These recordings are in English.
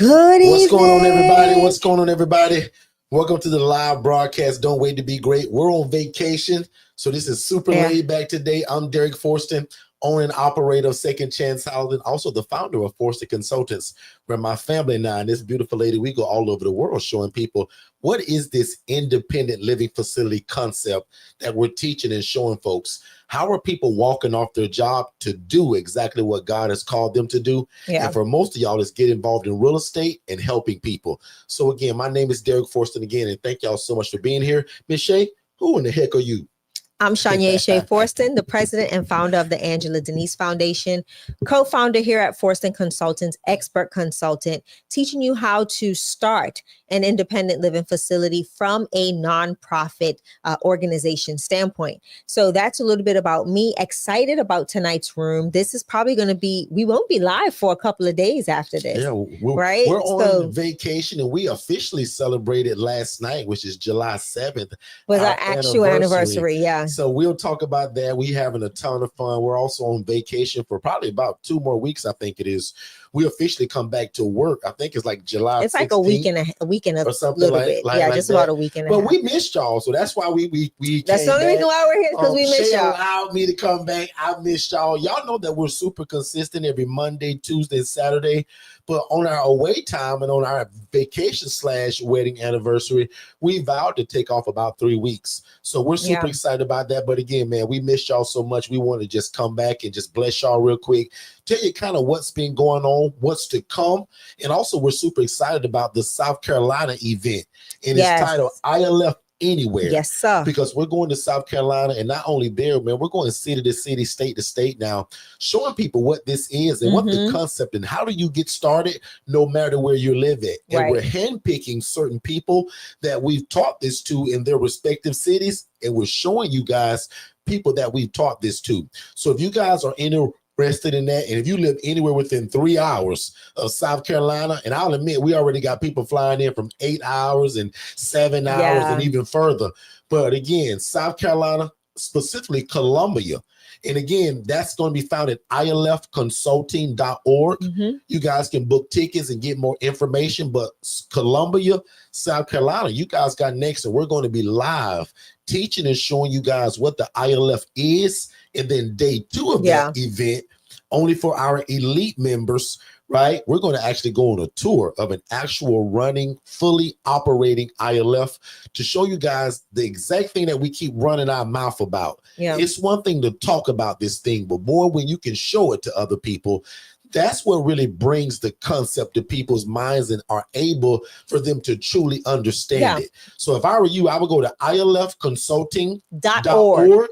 Good evening. What's going on, everybody? What's going on, everybody? Welcome to the live broadcast. Don't wait to be great. We're on vacation, so this is super laid back today. I'm Derrick Forston, owner and operator of Second Chance Housing, also the founder of Forston Consultants, where my family and I and this beautiful lady, we go all over the world showing people what is this independent living facility concept that we're teaching and showing folks. How are people walking off their job to do exactly what God has called them to do? Yeah. And for most of y'all, is get involved in real estate and helping people. So again, my name is Derrick Forston again, and thank y'all so much for being here. Ms. Shay, who in the heck are you? I'm Shanya Shay Forston, the president and founder of the Angela Denise Foundation, co-founder here at Forston Consultants, expert consultant, teaching you how to start an independent living facility from a nonprofit organization standpoint. So that's a little bit about me. Excited about tonight's room. This is probably going to be, we won't be live for a couple of days after this. Yeah, right? We're on vacation, and we officially celebrated last night, which is July 7th. Was our actual anniversary. Yeah. So we'll talk about that. We're having a ton of fun. We're also on vacation for probably about 2 more weeks, I think it is. We officially come back to work. I think it's like July. It's like a week and a something little bit. Yeah, just about a week and a half. But we missed y'all, so that's why we That's the only reason why we're here, because we missed y'all. Allowed me to come back. I missed y'all. Y'all know that we're super consistent every Monday, Tuesday, and Saturday. But on our away time and on our vacation / wedding anniversary, we vowed to take off about 3 weeks. So we're super excited about that. But again, man, we missed y'all so much. We want to just come back and just bless y'all real quick. Tell you kind of what's been going on, what's to come. And also, we're super excited about the South Carolina event. And it's titled ILF Anywhere. Yes, sir. Because we're going to South Carolina, and not only there, man, we're going city to city, state to state now, showing people what this is and what the concept and how do you get started no matter where you live at. And we're handpicking certain people that we've taught this to in their respective cities, and we're showing you guys people that we've taught this to. So if you guys are interested in that, and if you live anywhere within 3 hours of South Carolina, and I'll admit we already got people flying in from 8 hours and 7 hours and even further. But again, South Carolina, specifically Columbia, and again, that's going to be found at ilfconsulting.org. You guys can book tickets and get more information. But Columbia, South Carolina, you guys got next, and we're going to be live teaching and showing you guys what the ILF is. And then day 2 of that event, only for our elite members, right? We're going to actually go on a tour of an actual running, fully operating ILF to show you guys the exact thing that we keep running our mouth about. It's one thing to talk about this thing, but more when you can show it to other people. That's what really brings the concept to people's minds and are able for them to truly understand it. So if I were you, I would go to ilfconsulting.org.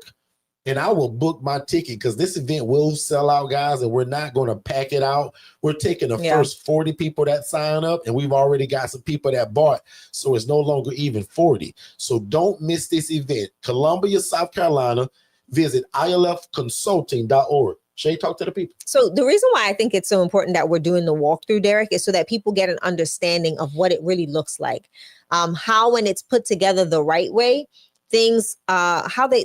And I will book my ticket, because this event will sell out, guys, and we're not going to pack it out. We're taking the first 40 people that sign up, and we've already got some people that bought. So it's no longer even 40. So don't miss this event. Columbia, South Carolina. Visit ilfconsulting.org. Shay, talk to the people. So the reason why I think it's so important that we're doing the walkthrough, Derrick, is so that people get an understanding of what it really looks like. How, when it's put together the right way, things, how they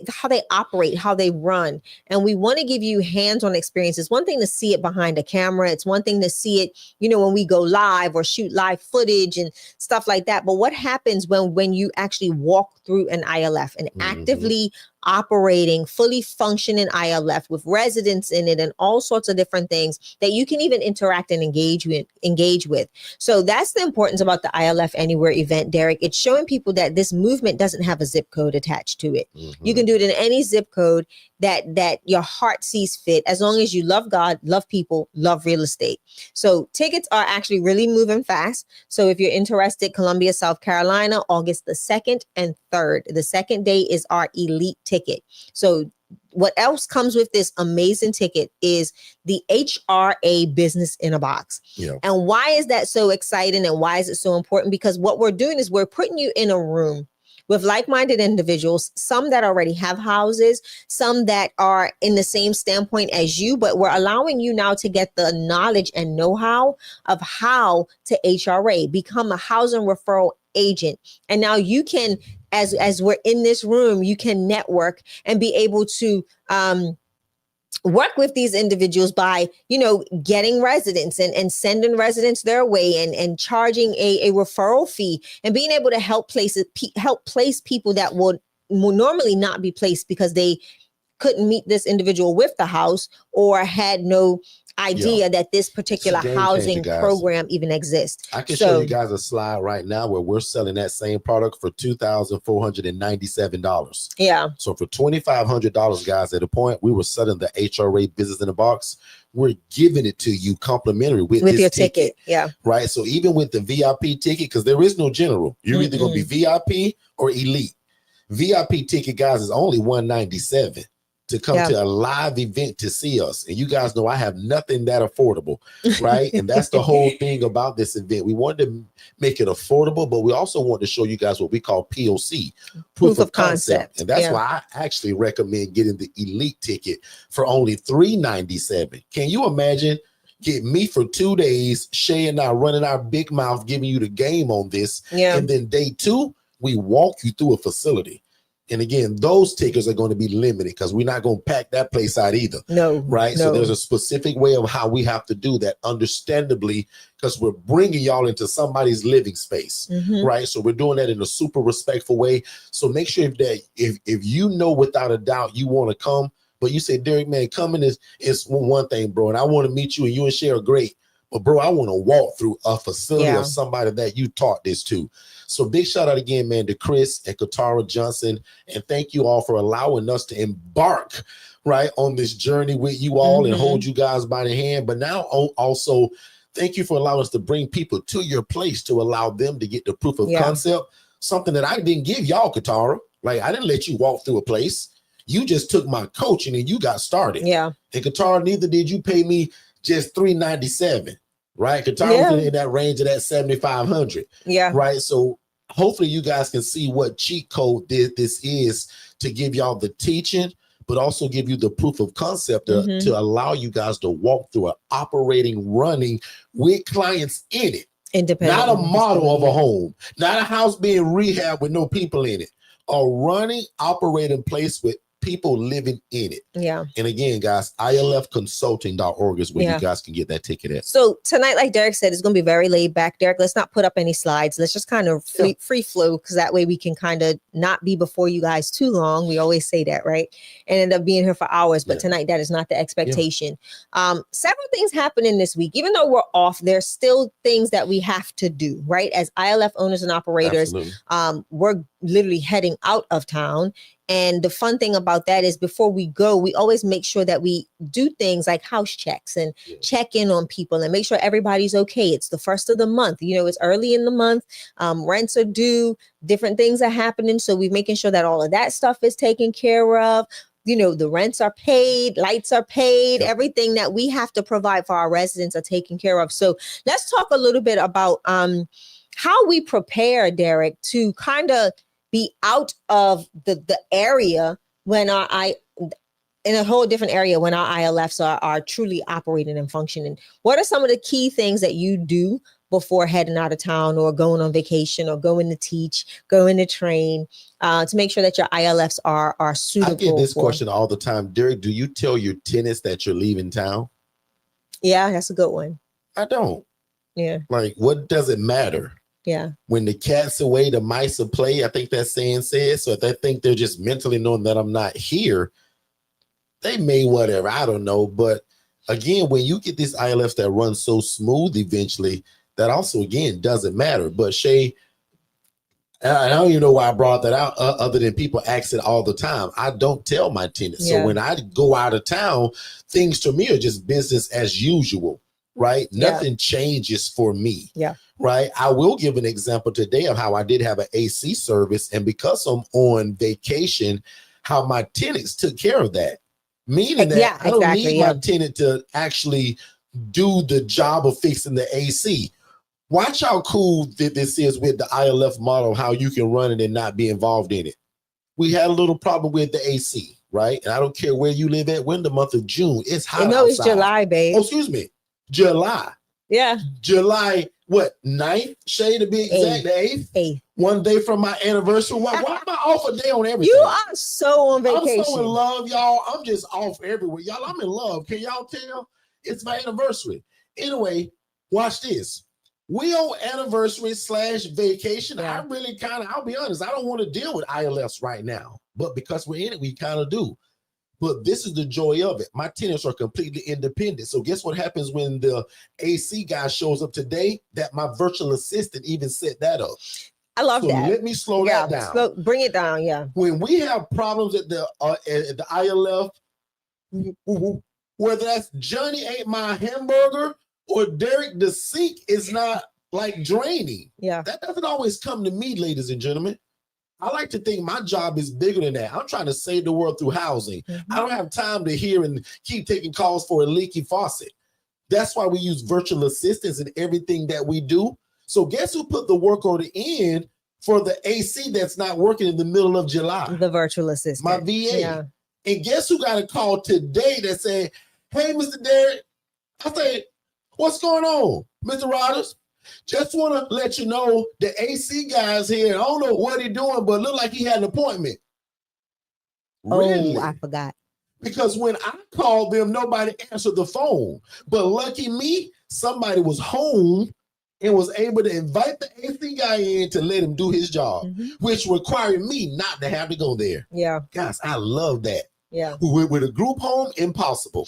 operate, how they run. And we want to give you hands-on experiences. One thing to see it behind a camera. It's one thing to see it, when we go live or shoot live footage and stuff like that. But what happens when you actually walk through an ILF and actively operating, fully functioning ILF with residents in it and all sorts of different things that you can even interact and engage with. So that's the importance about the ILF Anywhere event, Derrick. It's showing people that this movement doesn't have a zip code attached to it. You can do it in any zip code that your heart sees fit, as long as you love God, love people, love real estate. So tickets are actually really moving fast. So if you're interested, Columbia, South Carolina, August the 2nd and 3rd. The second day is our elite ticket. So what else comes with this amazing ticket is the HRA business in a box. And why is that so exciting, and why is it so important? Because what we're doing is we're putting you in a room with like-minded individuals, some that already have houses, some that are in the same standpoint as you, but we're allowing you now to get the knowledge and know-how of how to HRA, become a housing referral agent. And now you can, as we're in this room, you can network and be able to work with these individuals by, getting residents and sending residents their way and charging a referral fee and being able to help place people that would normally not be placed because they couldn't meet this individual with the house or had no idea that this particular housing program even exists. I can show you guys a slide right now where we're selling that same product for $2,497. Yeah. So for $2,500, guys, at a point we were selling the HRA Business in a Box. We're giving it to you complimentary with this your ticket. Yeah. Right. So even with the VIP ticket, because there is no general, you're either going to be VIP or elite. VIP ticket, guys, is only $197 to come to a live event to see us. And you guys know I have nothing that affordable, right? And that's the whole thing about this event. We wanted to make it affordable, but we also want to show you guys what we call POC, proof of concept. And that's why I actually recommend getting the elite ticket for only $397. Can you imagine? Get me for 2 days, Shay and I running our big mouth, giving you the game on this. Yeah. And then day 2, we walk you through a facility. And again, those tickets are going to be limited because we're not going to pack that place out either. No. Right. No. So there's a specific way of how we have to do that, understandably, because we're bringing y'all into somebody's living space. Right. So we're doing that in a super respectful way. So make sure that if you know without a doubt you want to come, but you say, Derrick, man, coming is one thing, bro. And I want to meet you and you and Shay are great. But bro, I want to walk through a facility of somebody that you taught this to. So big shout out again, man, to Chris and Katara Johnson. And thank you all for allowing us to embark right on this journey with you all and hold you guys by the hand. But now also, thank you for allowing us to bring people to your place to allow them to get the proof of concept. Something that I didn't give y'all, Katara. Like, I didn't let you walk through a place. You just took my coaching and you got started. Yeah. And Katara, neither did you pay me just $397. Right, Katara was in that range of that 7,500. Yeah, right. So hopefully you guys can see what cheat code this is to give y'all the teaching, but also give you the proof of concept to allow you guys to walk through an operating, running with clients in it. Independent, not a model of a home, not a house being rehabbed with no people in it. A running, operating place with people living in it. Yeah. And again, guys, ILFconsulting.org is where you guys can get that ticket at. So tonight, like Derrick said, it's going to be very laid back. Derrick, let's not put up any slides. Let's just kind of free flow, because that way we can kind of not be before you guys too long. We always say that, right? And end up being here for hours. But tonight, that is not the expectation. Several things happening this week. Even though we're off, there's still things that we have to do, right? As ILF owners and operators, we're literally heading out of town. And the fun thing about that is before we go, we always make sure that we do things like house checks and check in on people and make sure everybody's okay. It's the first of the month. It's early in the month. Rents are due. Different things are happening. So we're making sure that all of that stuff is taken care of. The rents are paid, lights are paid, everything that we have to provide for our residents are taken care of. So let's talk a little bit about how we prepare, Derrick, to kind of be out of the area when in a whole different area when our ILFs are truly operating and functioning. What are some of the key things that you do before heading out of town or going on vacation or going to teach, going to train, to make sure that your ILFs are suitable? I get this question all the time. Derrick, do you tell your tenants that you're leaving town? Yeah, that's a good one. I don't. Yeah. Like, what does it matter? Yeah. When the cat's away, the mice will play. I think that saying says. So if they think they're just mentally knowing that I'm not here, they may whatever. I don't know. But again, when you get these ILFs that run so smooth eventually, that also, again, doesn't matter. But Shay, I don't even know why I brought that out other than people ask it all the time. I don't tell my tenants. So when I go out of town, things to me are just business as usual. Right? Nothing changes for me. Yeah. Right. I will give an example today of how I did have an AC service. And because I'm on vacation, how my tenants took care of that. Meaning that I don't need my tenant to actually do the job of fixing the AC. Watch how cool this is with the ILF model, how you can run it and not be involved in it. We had a little problem with the AC, right? And I don't care where you live at. We're in the month of June. It's hot outside. It's July, babe. Oh, excuse me. July. Yeah. July what, 9th, Shay, to be exact, the 8th? One day from my anniversary. Why am I off a day on everything? You are so on vacation. I'm so in love, y'all. I'm just off everywhere. Y'all, I'm in love. Can y'all tell? It's my anniversary. Anyway, watch this. We on anniversary / vacation. Yeah. I really I'll be honest, I don't want to deal with ILFs right now. But because we're in it, we kind of do. But this is the joy of it. My tenants are completely independent. So guess what happens when the AC guy shows up today? That my virtual assistant even set that up. I love that. Let me slow that down. Bring it down, yeah. When we have problems at the ILF, whether that's Johnny ate my hamburger or Derrick the sink is not like draining. Yeah. That doesn't always come to me, ladies and gentlemen. I like to think my job is bigger than that. I'm trying to save the world through housing. Mm-hmm. I don't have time to hear and keep taking calls for a leaky faucet. That's why we use virtual assistants in everything that we do. So guess who put the work order in for the AC that's not working in the middle of July? The virtual assistant. My VA. Yeah. And guess who got a call today that said, hey, Mr. Derrick. I say, what's going on, Mr. Rogers? Just want to let you know the AC guy's here. I don't know what he's doing, but look like he had an appointment. Really? Oh, I forgot. Because when I called them, nobody answered the phone. But lucky me, somebody was home and was able to invite the AC guy in to let him do his job, which required me not to have to go there. Yeah. Guys, I love that. Yeah. With a group home, impossible.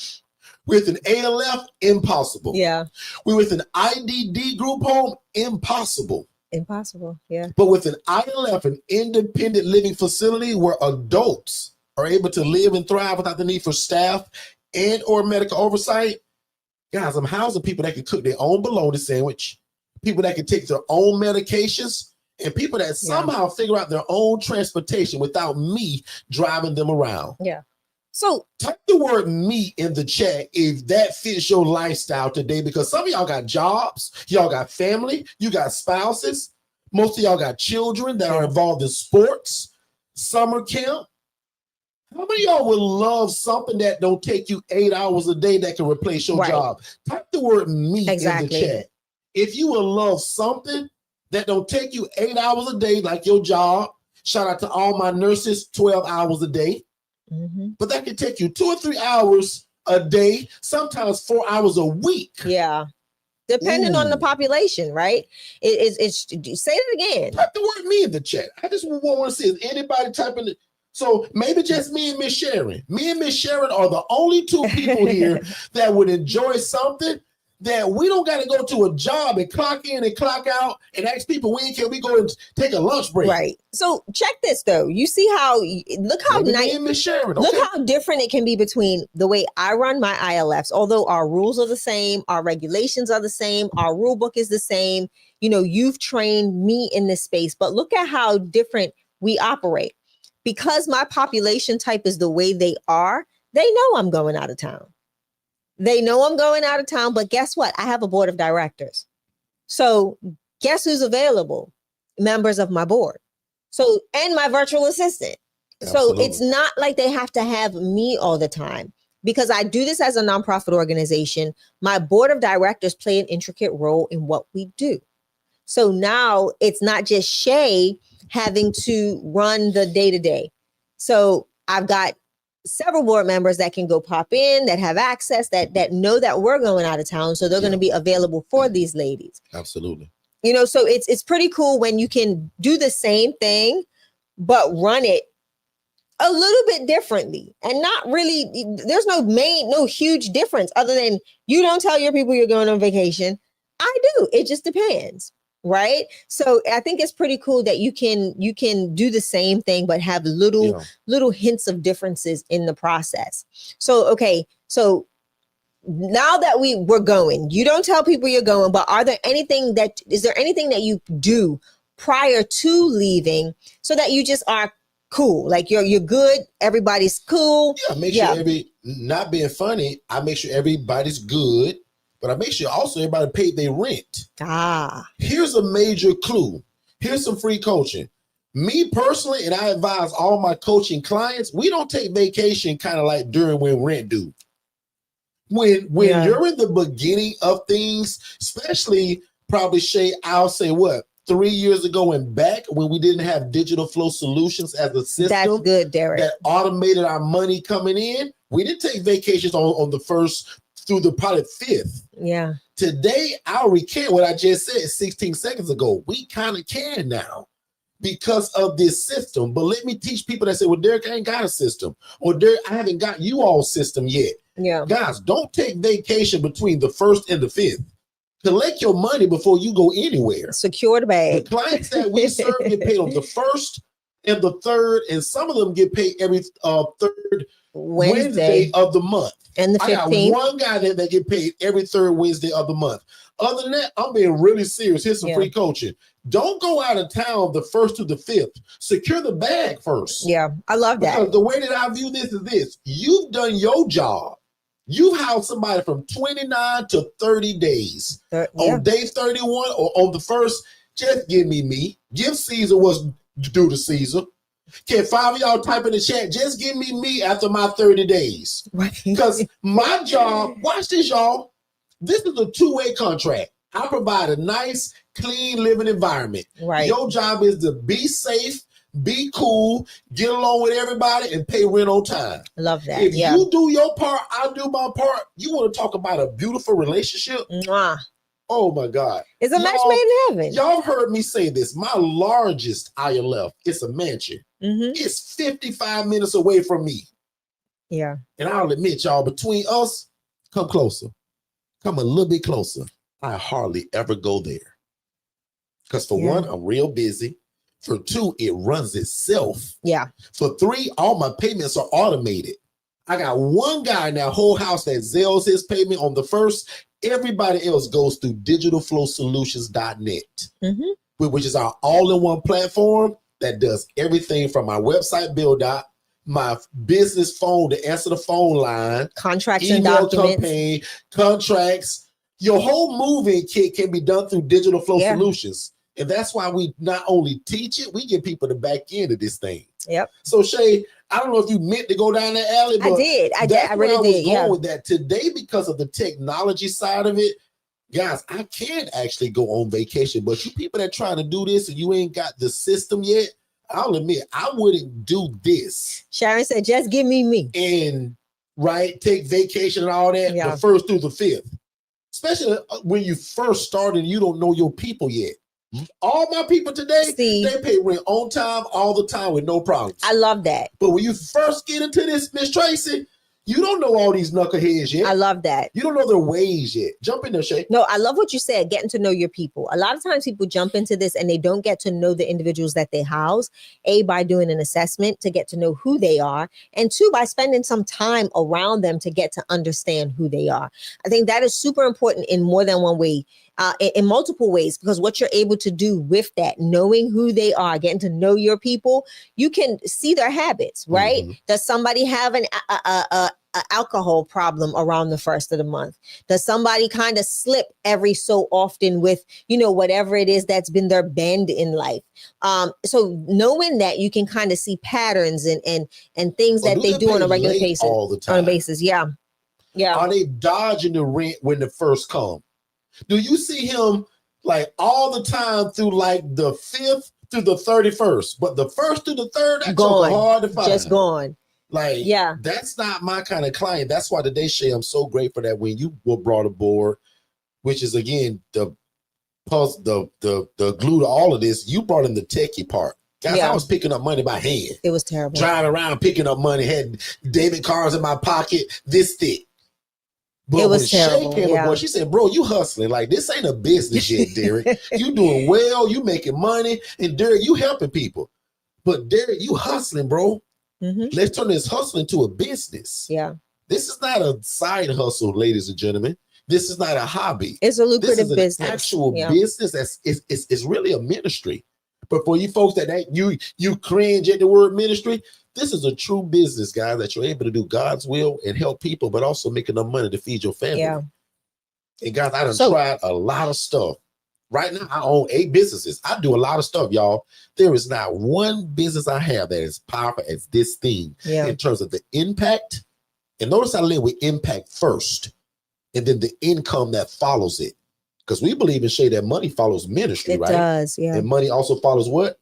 With an ALF, impossible. Yeah. With an IDD group home, impossible. Impossible, yeah. But with an ILF, an independent living facility where adults are able to live and thrive without the need for staff and or medical oversight, guys, I'm housing people that can cook their own bologna sandwich, people that can take their own medications, and people that somehow figure out their own transportation without me driving them around. Yeah. So type the word me in the chat if that fits your lifestyle today, because some of y'all got jobs, y'all got family, you got spouses, most of y'all got children that are involved in sports, summer camp. How many of y'all would love something that don't take you 8 hours a day that can replace your job? Type the word me in the chat. If you will love something that don't take you 8 hours a day like your job, shout out to all my nurses, 12 hours a day. But that can take you 2 or 3 hours a day, sometimes 4 hours a week. Yeah. Depending on the population, right? It's say it again. Type the word me in the chat. I just want to see if anybody typing it. So maybe just me and Miss Sharon. Me and Miss Sharon are the only two people here that would enjoy something that we don't got to go to a job and clock in and clock out and ask people, when can we go and take a lunch break? Right. So check this though. You see how, look how nice, look how different it can be between the way I run my ILFs. Although our rules are the same, our regulations are the same, our rule book is the same. You know, you've trained me in this space, but look at how different we operate. Because my population type is the way they are, they know I'm going out of town. They know I'm going out of town, but guess what? I have a board of directors. So guess who's available? Members of my board. So, and my virtual assistant. Absolutely. So it's not like they have to have me all the time, because I do this as a nonprofit organization. My board of directors play an intricate role in what we do. So now it's not just Shay having to run the day-to-day. So I've got several board members that can go pop in, that have access, that know that we're going out of town. So they're going to be available for these ladies. Absolutely. You know, so it's pretty cool when you can do the same thing, but run it a little bit differently, and not really, there's no huge difference other than you don't tell your people you're going on vacation. I do. It just depends. Right. So I think it's pretty cool that you can do the same thing, but have little hints of differences in the process. So, okay. So now that we're going, you don't tell people you're going, but is there anything that you do prior to leaving so that you just are cool? Like you're good. Everybody's cool. Yeah. Make sure not being funny. I make sure everybody's good. But I make sure also everybody paid their rent. Here's a major clue. Here's some free coaching. Me personally, and I advise all my coaching clients, we don't take vacation kind of like during when rent due. When you're in the beginning of things, especially probably Shay, I'll say what, 3 years ago and back when we didn't have digital flow solutions as a system. That's good, Derrick. That automated our money coming in. We didn't take vacations on the 1st through the probably 5th. Yeah. Today, I'll recant what I just said 16 seconds ago. We kind of can now because of this system. But let me teach people that say, well, Derrick, I ain't got a system. Or Derrick, I haven't got you all system yet. Yeah. Guys, don't take vacation between the 1st and the 5th. Collect your money before you go anywhere. Secure the bag. The clients that we serve get paid on the 1st and the 3rd, and some of them get paid every 3rd Wednesday of the month. And the 15th. I got one guy that get paid every 3rd Wednesday of the month. Other than that, I'm being really serious. Here's some free coaching. Don't go out of town the 1st to the 5th. Secure the bag first. Yeah, I love that. Because the way that I view this is this. You've done your job. You've housed somebody from 29 to 30 days. On day 31 or on the 1st, just give me. Give Caesar what's due to Caesar. Can 5 of y'all type in the chat? Just give me after my 30 days. Right. Because my job, watch this, y'all. This is a two-way contract. I provide a nice, clean living environment. Right. Your job is to be safe, be cool, get along with everybody, and pay rent on time. Love that. If you do your part, I do my part. You want to talk about a beautiful relationship? Mwah. Oh my God. It's a match made in heaven. Y'all heard me say this. My largest ILF is a mansion. It's 55 minutes away from me. Yeah. And I'll admit, y'all, between us, come closer. Come a little bit closer. I hardly ever go there. Because for one, I'm real busy. For two, it runs itself. Yeah. For three, all my payments are automated. I got one guy in that whole house that Zells his payment on the 1st. Everybody else goes through digitalflowsolutions.net, which is our all-in-one platform that does everything from my website build out, my business phone to answer the phone line, contracts and documents, campaign, contracts. Your whole moving kit can be done through Digital Flow Solutions. And that's why we not only teach it, we get people the back end of this thing. Yep. So Shay, I don't know if you meant to go down that alley, but I did. I really did. Going with that today because of the technology side of it. Guys, I can actually go on vacation, but you people that trying to do this and you ain't got the system yet, I'll admit I wouldn't do this. Sharon said, just give me. And take vacation and all that the 1st through the 5th. Especially when you first start and you don't know your people yet. All my people today, they pay rent on time, all the time with no problems. I love that. But when you first get into this, Miss Tracy, you don't know all these knuckleheads yet. I love that. You don't know their ways yet. Jump in there, Shay. No, I love what you said, getting to know your people. A lot of times people jump into this and they don't get to know the individuals that they house, A, by doing an assessment to get to know who they are, and two, by spending some time around them to get to understand who they are. I think that is super important in more than one way. In multiple ways, because what you're able to do with that, knowing who they are, getting to know your people, you can see their habits, right? Does somebody have an alcohol problem around the 1st of the month? Does somebody kind of slip every so often with, whatever it is that's been their bend in life? So knowing that, you can kind of see patterns and things that they do on a regular basis. All the time. On a basis, yeah. Are they dodging the rent when the 1st come? Do you see him like all the time through like the 5th through the 31st? But the 1st through the 3rd, that's hard to find. Just gone. Like, that's not my kind of client. That's why today, Shay, I'm so grateful that when you were brought aboard, which is again the glue to all of this, you brought in the techie part. Guys, I was picking up money by hand. It was terrible. Driving around picking up money, had debit cards in my pocket, this thick. But it was terrible. Shay came aboard, she said, bro, you hustling. Like, this ain't a business yet, Derrick. You doing well, you making money, and Derrick, you helping people. But Derrick, you hustling, bro. Let's turn this hustling to a business. Yeah. This is not a side hustle, ladies and gentlemen. This is not a hobby. It's a lucrative business. Actual business. It's really a ministry. But for you folks that you cringe at the word ministry, this is a true business, guys, that you're able to do God's will and help people, but also make enough money to feed your family. Yeah. And guys, I done tried a lot of stuff. Right now, I own 8 businesses. I do a lot of stuff, y'all. There is not one business I have that is powerful as this thing in terms of the impact. And notice I live with impact first, and then the income that follows it. Because we believe in Shay that money follows ministry, right? It does, yeah. And money also follows what?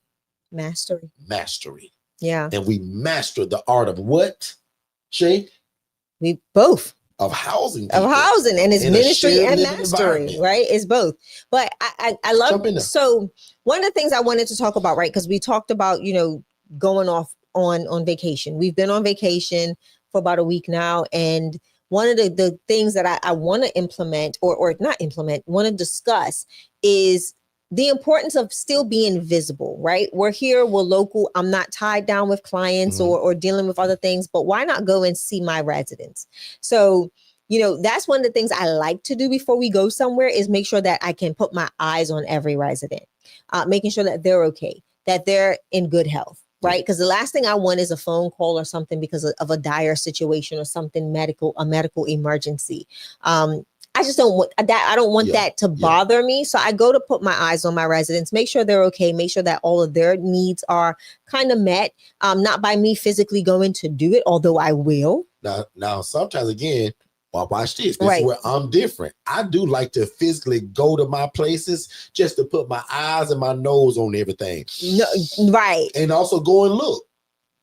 Mastery. Mastery. Yeah. And we master the art of what, Shay? We both. Of housing. Of housing, and it's ministry and mastery, right? It's both. But I love, so one of the things I wanted to talk about, right? Because we talked about, you know, going off on vacation. We've been on vacation for about a week now. And one of the things that I want to implement or not implement, want to discuss is the importance of still being visible, right? We're here, we're local. I'm not tied down with clients or dealing with other things, but why not go and see my residents? So, you know, that's one of the things I like to do before we go somewhere is make sure that I can put my eyes on every resident, making sure that they're okay, that they're in good health, right? Because the last thing I want is a phone call or something because of a dire situation or something a medical emergency. I just don't want that. I don't want that to bother me. So I go to put my eyes on my residents, make sure they're okay, make sure that all of their needs are kind of met, not by me physically going to do it, although I will. Now sometimes again, well, watch this. This is where I'm different. I do like to physically go to my places just to put my eyes and my nose on everything. No, right. And also go and look.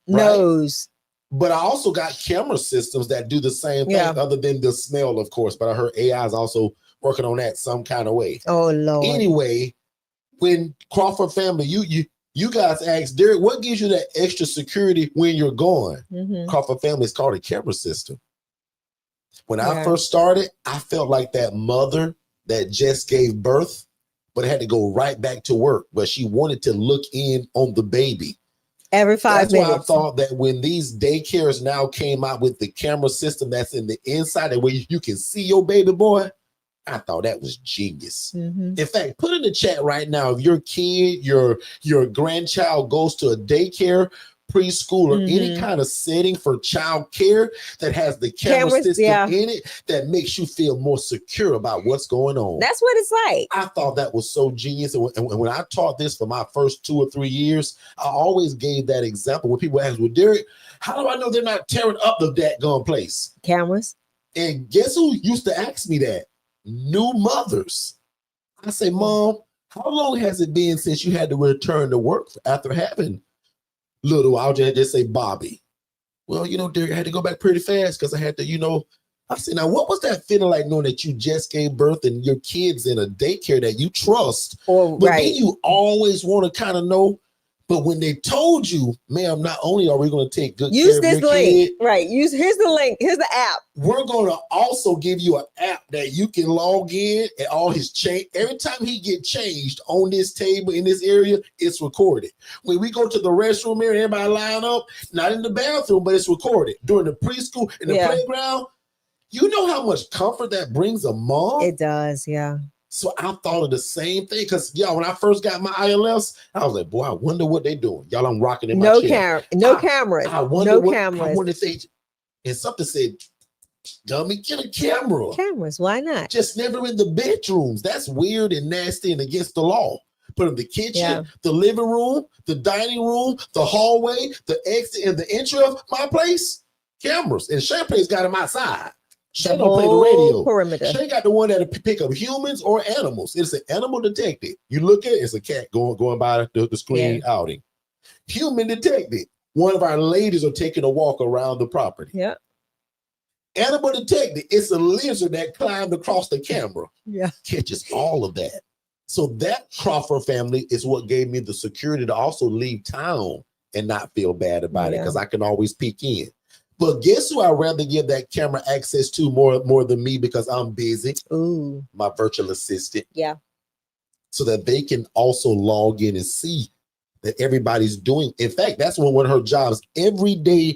Nose. Right? But I also got camera systems that do the same thing other than the smell, of course. But I heard AI is also working on that some kind of way. Oh, Lord. Anyway, when Crawford family, you guys asked, Derrick, what gives you that extra security when you're going? Crawford family is called a camera system. When I first started, I felt like that mother that just gave birth, but had to go right back to work. But she wanted to look in on the baby. Every 5 minutes. That's why I thought that when these daycares now came out with the camera system that's in the inside, that way you can see your baby boy, I thought that was genius. In fact, put in the chat right now, if your kid, your grandchild goes to a daycare, preschool, or any kind of setting for child care that has the camera system in it that makes you feel more secure about what's going on. That's what it's like. I thought that was so genius. And when I taught this for my first 2 or 3 years, I always gave that example when people ask, well, Derrick, how do I know they're not tearing up the dadgum place? Cameras. And guess who used to ask me that? New mothers. I say, Mom, how long has it been since you had to return to work after having little? I'll just say Bobby. Well, you know, Derrick, I had to go back pretty fast because I had to, you know. I said, now what was that feeling like knowing that you just gave birth and your kid's in a daycare that you trust? But then you always want to kind of know. But when they told you, ma'am, not only are we going to take good care of your kid, right? Here's the link. Here's the app. We're going to also give you an app that you can log in and all his change. Every time he get changed on this table in this area, it's recorded. When we go to the restroom area, everybody line up, not in the bathroom, but it's recorded during the preschool and the playground. You know how much comfort that brings a mom? It does, yeah. So I thought of the same thing because, y'all, when I first got my ILFs, I was like, boy, I wonder what they're doing. Y'all, I'm rocking in my chair. No cameras. I wonder if they, and something said, dummy, get a camera. Cameras, why not? Just never in the bedrooms. That's weird and nasty and against the law. But in the kitchen, the living room, the dining room, the hallway, the exit, and the entry of my place, cameras. And Champagne's got them outside. Shay don't play the radio. Perimeter. Shay got the one that'll pick up humans or animals. It's an animal detected. You look at it, it's a cat going by the screen outing. Human detected. One of our ladies are taking a walk around the property. Yeah. Animal detected. It's a lizard that climbed across the camera. Yeah. Catches all of that. So that Crawford family is what gave me the security to also leave town and not feel bad about it because I can always peek in. But guess who I'd rather give that camera access to more than me because I'm busy? Ooh. My virtual assistant. Yeah. So that they can also log in and see that everybody's doing. In fact, that's one of her jobs every day,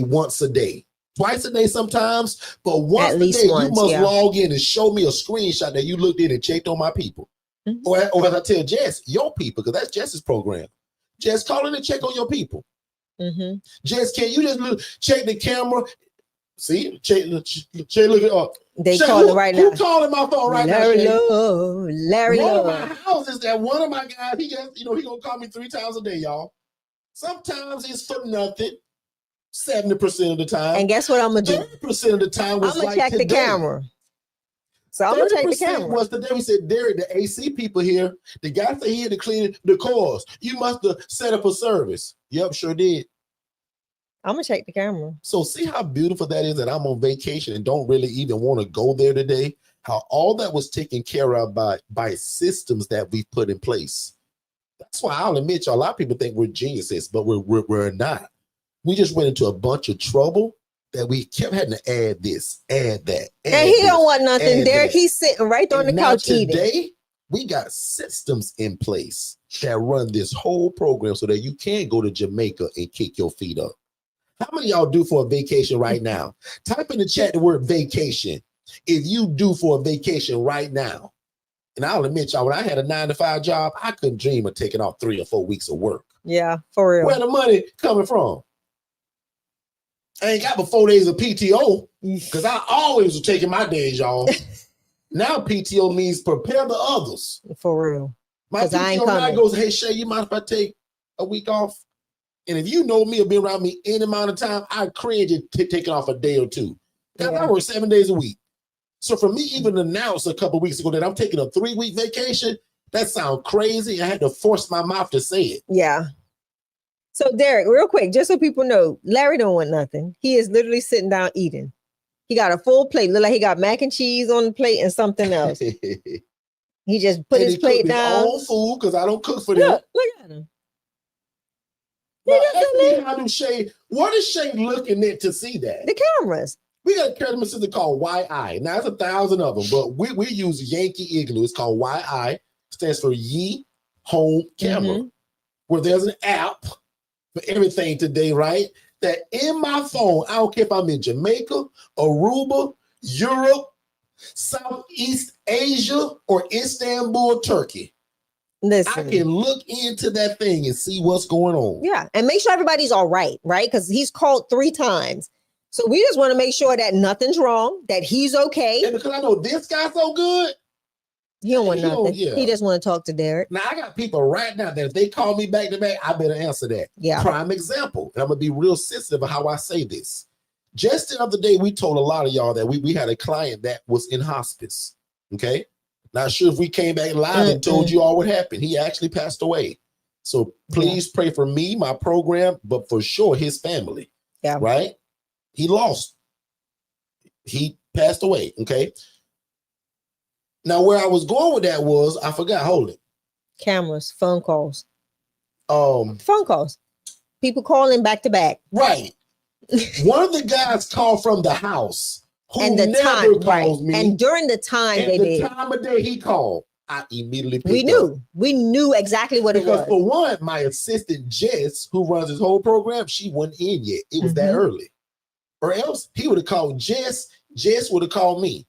once a day. Twice a day sometimes, but once a day, you must log in and show me a screenshot that you looked in and checked on my people. Or as I tell Jess, your people, because that's Jess's program. Jess, call in and check on your people. Jess, can you just check the camera? See, check look at they calling right now. Who calling my phone right now? Larry One of my houses that one of my guys, he just, he gonna call me 3 times a day, y'all. Sometimes it's for nothing. 70% of the time. And guess what I'm gonna do? 30% of the time was I'm gonna check the camera. So I'm gonna check the camera. Was the day we said, Derrick, the AC people here, the guy said he had to clean the cars. You must have set up a service. Yep, sure did. I'm gonna check the camera. So see how beautiful that is that I'm on vacation and don't really even want to go there today? How all that was taken care of by systems that we put in place. That's why I'll admit you, a lot of people think we're geniuses, but we're not. We just went into a bunch of trouble that we kept having to add this, add that. And he don't want nothing. Derrick, he's sitting right on the couch eating. Today, we got systems in place that run this whole program so that you can go to Jamaica and kick your feet up. How many of y'all do for a vacation right now? Type in the chat the word vacation. If you do for a vacation right now, and I'll admit y'all, when I had a 9-to-5 job, I couldn't dream of taking off 3 or 4 weeks of work. Yeah, for real. Where the money coming from? I ain't got but 4 days of PTO because I always was taking my days, y'all. Now PTO means prepare the others. For real. My PTO guy goes, hey, Shay, you mind if I take a week off? And if you know me or been around me any amount of time, I cringe at taking off a day or two. Because I work 7 days a week. So for me, even announced a couple of weeks ago that I'm taking a 3-week vacation, that sounds crazy. I had to force my mouth to say it. Yeah. So Derrick, real quick, just so people know, Larry don't want nothing. He is literally sitting down eating. He got a full plate. Look like he got mac and cheese on the plate and something else. He just put his plate down. His own food because I don't cook for them. Look at him. What is Shay looking at to see that? The cameras. We got a camera system called YI. Now, it's 1,000 of them, but we use Yankee Igloo. It's called YI. Stands for Ye Home Camera. Where there's an app for everything today, right? That in my phone, I don't care if I'm in Jamaica, Aruba, Europe, Southeast Asia, or Istanbul, Turkey. Listen. I can look into that thing and see what's going on. Yeah, and make sure everybody's all right, right? Because he's called 3 times. So we just want to make sure that nothing's wrong, that he's okay. And because I know this guy's so good. He don't want nothing. He just want to talk to Derrick. Now, I got people right now that if they call me back to back, I better answer that. Yeah. Prime example. And I'm going to be real sensitive of how I say this. Just the other day, we told a lot of y'all that we had a client that was in hospice. Okay. Not sure if we came back live and told you all what happened. He actually passed away. So please pray for me, my program, but for sure his family. Yeah. Right? He lost. He passed away. Okay. Now, where I was going with that was, I forgot, hold it. Cameras, phone calls. Phone calls. People calling back to back. Right. One of the guys called from the house. Who and the never time, calls me. And during the time they did. The time of day he called, I immediately picked We knew. up. We knew exactly what it was. Because for one, my assistant Jess, who runs his whole program, she wasn't in yet. It was that early. Or else he would have called Jess. Jess would have called me.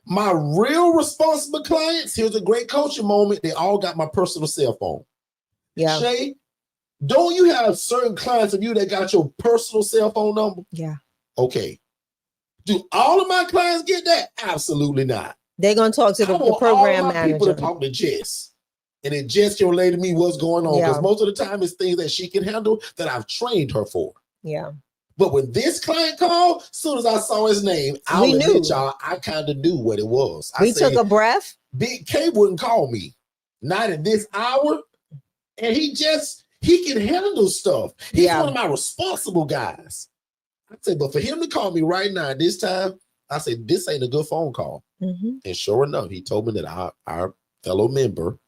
My real responsible clients, here's a great coaching moment. They all got my personal cell phone. Yeah. Shay, don't you have certain clients of you that got your personal cell phone number? Yeah. Okay. Do all of my clients get that? Absolutely not. They're going to talk to the program manager. People to talk to Jess. And then Jess can relay to me what's going on. Because most of the time it's things that she can handle that I've trained her for. Yeah. But when this client called, as soon as I saw his name, I'll admit y'all, I kind of knew what it was. We took a breath. Big K wouldn't call me. Not at this hour. And he can handle stuff. He's one of my responsible guys. I said, but for him to call me right now at this time, I said, this ain't a good phone call. And sure enough, he told me that our fellow member,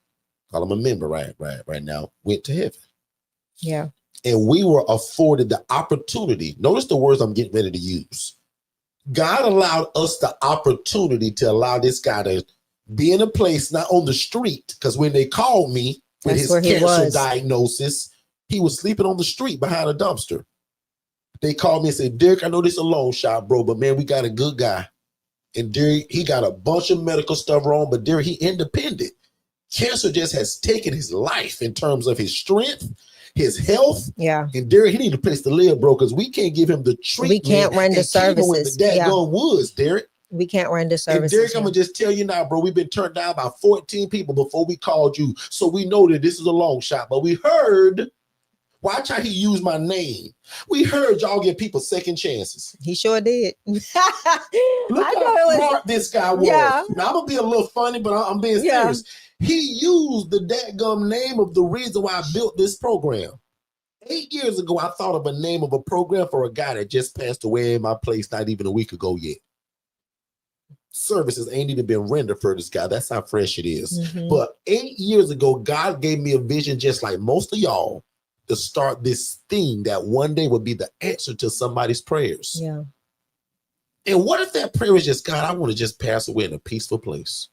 call him a member right now, went to heaven. Yeah. And we were afforded the opportunity. Notice the words I'm getting ready to use. God allowed us the opportunity to allow this guy to be in a place, not on the street, because when they called me with his cancer diagnosis, he was sleeping on the street behind a dumpster. They called me and said, Derrick, I know this is a long shot, bro, but man, we got a good guy. And Derrick, he got a bunch of medical stuff wrong, but Derrick, he independent. Cancer just has taken his life in terms of his strength, his health. Yeah. And Derrick, he need a place to live, bro, because we can't give him the treatment. We can't render services. Woods, Derrick. We can't render services. And Derrick, I'm going to just tell you now, bro, we've been turned down by 14 people before we called you. So we know that this is a long shot, but we heard Watch how he used my name. We heard y'all give people second chances. He sure did. Look how smart this guy was. Yeah. Now, I'm going to be a little funny, but I'm being serious. He used the dadgum name of the reason why I built this program. 8 years ago, I thought of a name of a program for a guy that just passed away in my place not even a week ago yet. Services ain't even been rendered for this guy. That's how fresh it is. But 8 years ago, God gave me a vision just like most of y'all to start this thing that one day would be the answer to somebody's prayers. Yeah. And what if that prayer is just, God, I want to just pass away in a peaceful place?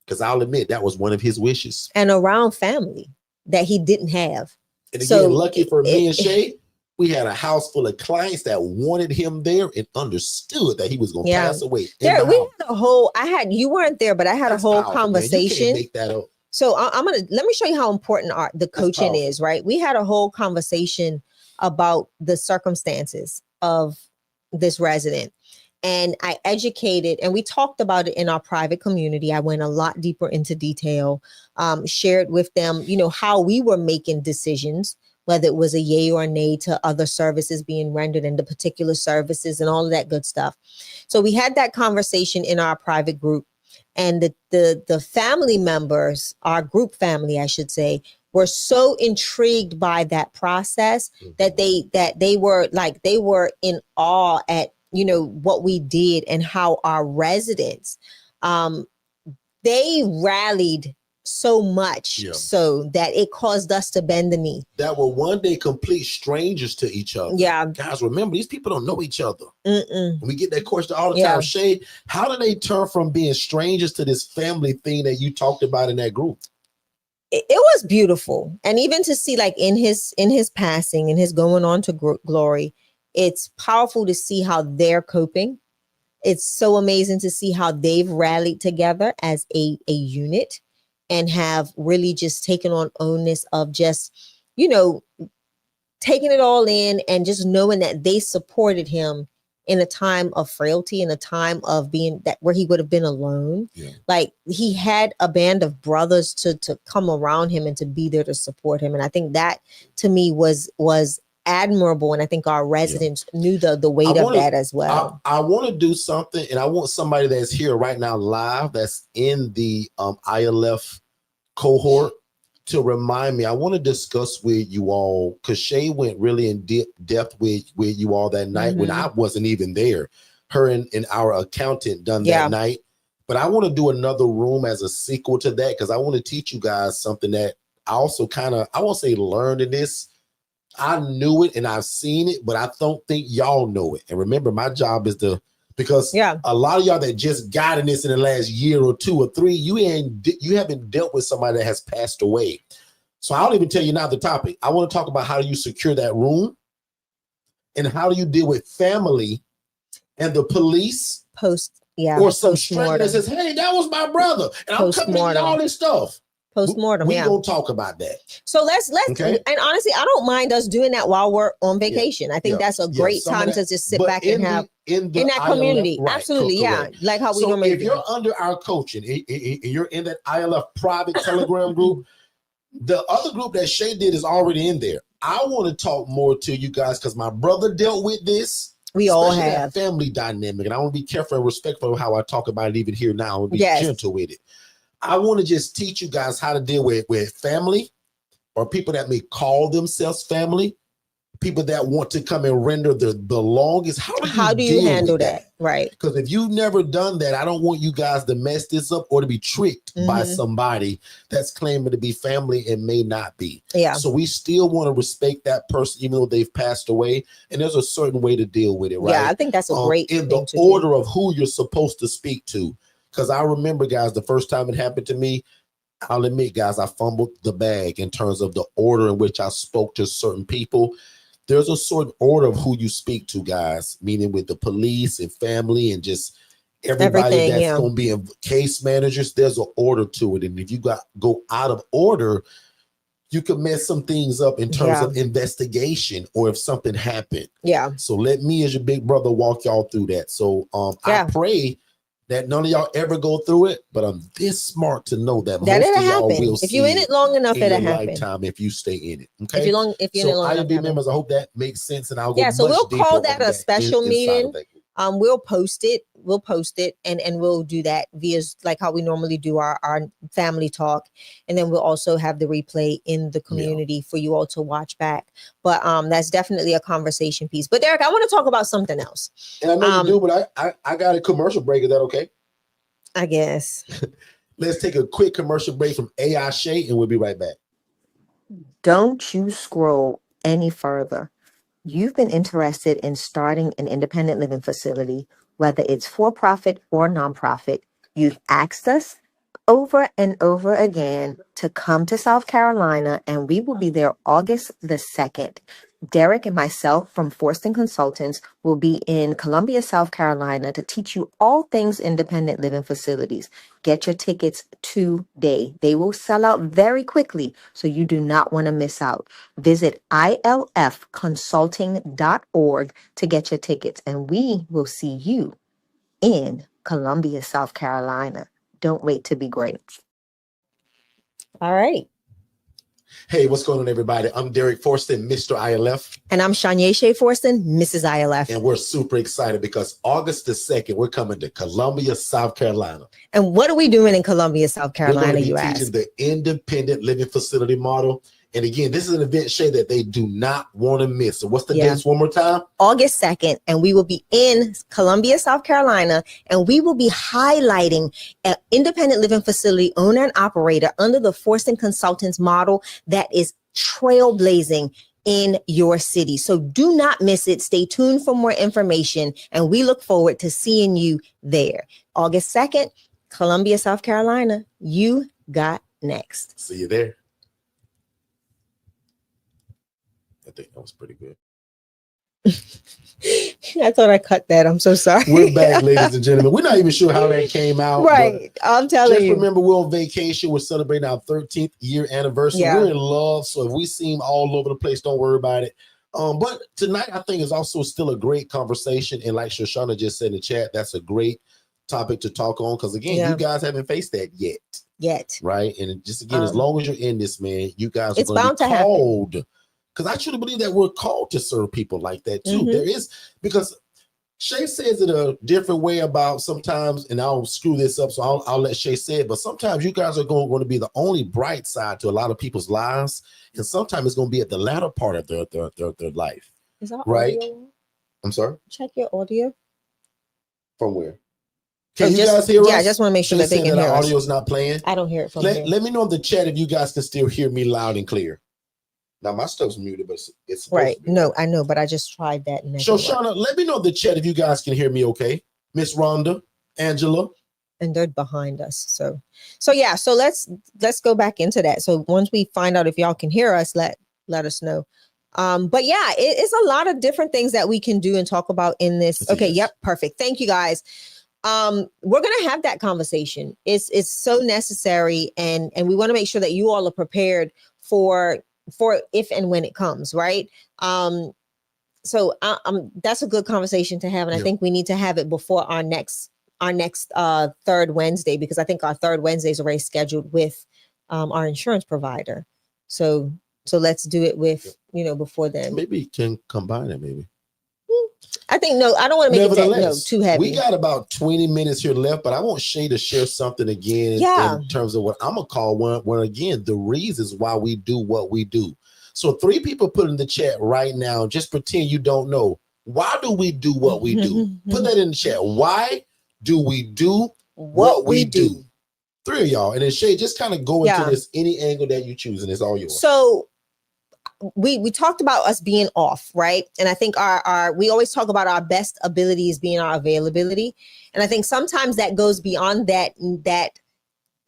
Because I'll admit that was one of his wishes. And around family that he didn't have. And again, lucky for me and Shay, we had a house full of clients that wanted him there and understood that he was going to pass away. We had a whole, you weren't there, but I had a whole conversation. Man. You can't make that up. So let me show you how important the coaching is, right? We had a whole conversation about the circumstances of this resident. And I educated, and we talked about it in our private community. I went a lot deeper into detail, shared with them, how we were making decisions, whether it was a yay or a nay to other services being rendered in the particular services and all of that good stuff. So we had that conversation in our private group, and the family members, our group family, I should say, were so intrigued by that process that they were in awe at what we did and how our residents, they rallied so much so that it caused us to bend the knee. That were one day complete strangers to each other. Yeah. Guys, remember, these people don't know each other. We get that question all the time. Shay, how do they turn from being strangers to this family thing that you talked about in that group? It was beautiful. And even to see, like, in his passing and his going on to glory, it's powerful to see how they're coping. It's so amazing to see how they've rallied together as a unit and have really just taken on onus of just, taking it all in and just knowing that they supported him in a time of frailty, in a time of being where he would have been alone. Like, he had a band of brothers to come around him and to be there to support him. And I think that to me was admirable, and I think our residents knew the weight of that as well. I want to do something, and I want somebody that's here right now live, that's in the ILF cohort, to remind me. I want to discuss with you all, because Shay went really in depth with you all that night when I wasn't even there. Her and our accountant done that night. But I want to do another room as a sequel to that, because I want to teach you guys something that I also kind of, I won't say learned in this. I knew it and I've seen it, but I don't think y'all know it. And remember, my job is because a lot of y'all that just got in this in the last year or 2 or 3, you haven't dealt with somebody that has passed away. So I'll even tell you now the topic. I want to talk about how do you secure that room, and how do you deal with family and the police or some stranger that says, hey, that was my brother, and I'm coming to all this stuff. Post-mortem, we're gonna talk about that. So let's and honestly, I don't mind us doing that while we're on vacation. I think that's a great time to just sit back and have in that community. Right, absolutely, like how we normally do. If you're under our coaching, you're in that ILF private Telegram group. The other group that Shay did is already in there. I want to talk more to you guys because my brother dealt with this. We all have family dynamic, and I want to be careful and respectful of how I talk about it even here now. I want to be gentle with it. I want to just teach you guys how to deal with family, or people that may call themselves family, people that want to come and render the longest. How do you handle that? Right. Because if you've never done that, I don't want you guys to mess this up or to be tricked by somebody that's claiming to be family and may not be. Yeah. So we still want to respect that person, even though they've passed away. And there's a certain way to deal with it, right? Yeah, I think that's a great in the order of who you're supposed to speak to. Because I remember, guys, the first time it happened to me, I'll admit, guys, I fumbled the bag in terms of the order in which I spoke to certain people. There's a certain order of who you speak to, guys, meaning with the police and family and just everybody that's going to be in case managers. There's an order to it. And if you go out of order, you could mess some things up in terms of investigation or if something happened. Yeah. So let me, as your big brother, walk y'all through that. So I pray that none of y'all ever go through it, but I'm this smart to know that most it'll of y'all happen. will If see you're in it long enough, in it'll your happen. lifetime if you stay in it. Okay. If you're in it long enough, ILB members, I hope that makes sense, and I'll go so much we'll deeper call that on a special meeting. of that group. We'll post it. And we'll do that via like how we normally do our family talk. And then we'll also have the replay in the community for you all to watch back. But that's definitely a conversation piece. But Derrick, I want to talk about something else. And I know you do, but I got a commercial break. Is that okay? I guess. Let's take a quick commercial break from AI Shay, and we'll be right back. Don't you scroll any further. You've been interested in starting an independent living facility, whether it's for-profit or nonprofit. You've asked us over and over again to come to South Carolina, and we will be there August the 2nd. Derrick and myself from Forston Consultants will be in Columbia, South Carolina to teach you all things independent living facilities. Get your tickets today. They will sell out very quickly, so you do not want to miss out. Visit ilfconsulting.org to get your tickets, and we will see you in Columbia, South Carolina. Don't wait to be great. All right. Hey, what's going on, everybody? I'm Derrick Forston, Mr. ILF. And I'm Shanya Shay Forston, Mrs. ILF. And we're super excited because August the 2nd, we're coming to Columbia, South Carolina. And what are we doing in Columbia, South Carolina, you ask? We're going to be teaching the independent living facility model. And again, this is an event, Shay, that they do not want to miss. So what's the dates one more time? August 2nd. And we will be in Columbia, South Carolina. And we will be highlighting an independent living facility owner and operator under the Forston Consultants model that is trailblazing in your city. So do not miss it. Stay tuned for more information. And we look forward to seeing you there. August 2nd, Columbia, South Carolina. You got next. See you there. I think that was pretty good. I thought I cut that. I'm so sorry. We're back, ladies and gentlemen. We're not even sure how that came out. Right. I'm telling you. Just remember, we're on vacation. We're celebrating our 13th year anniversary. Yeah. We're in love. So if we seem all over the place, don't worry about it. But tonight, I think, is also still a great conversation. And like Shoshana just said in the chat, that's a great topic to talk on. Because again, you guys haven't faced that yet. Right. And just again, as long as you're in this, man, you guys are going to be called. Because I truly believe that we're called to serve people like that too. There is, because Shay says it a different way about sometimes, and I'll screw this up, so I'll let Shay say it, but sometimes you guys are going to be the only bright side to a lot of people's lives, and sometimes it's going to be at the latter part of their life. Is that right? Audio? I'm sorry? Check your audio. From where? Can you guys hear us? Yeah, I just want to make sure that they can hear us. Audio is not playing. I don't hear it from here. Let me know in the chat if you guys can still hear me loud and clear. Now my stuff's muted, but it's right. No, I know, but I just tried that. Shoshana, let me know in the chat if you guys can hear me okay. Miss Rhonda, Angela. And they're behind us. So yeah, so let's go back into that. So once we find out if y'all can hear us, let us know. But yeah, it's a lot of different things that we can do and talk about in this. Okay, yep, perfect. Thank you guys. We're gonna have that conversation. It's so necessary, and we want to make sure that you all are prepared for if and when it comes, right? So that's a good conversation to have, and I think we need to have it before our next third Wednesday, because I think our third Wednesday is already scheduled with our insurance provider. So let's do it with before then. Maybe you can combine it. Maybe. I think no. I don't want to make it too heavy. We got about 20 minutes here left, but I want Shay to share something again in terms of what I'm gonna call one again the reasons why we do what we do. So 3 people put in the chat right now. Just pretend you don't know. Why do we do what we do? Put that in the chat. Why do we do what we do? 3 of y'all, and then Shay, just kind of go into this any angle that you choose, and it's all yours. So we talked about us being off, right? And I think our we always talk about our best abilities being our availability. And I think sometimes that goes beyond that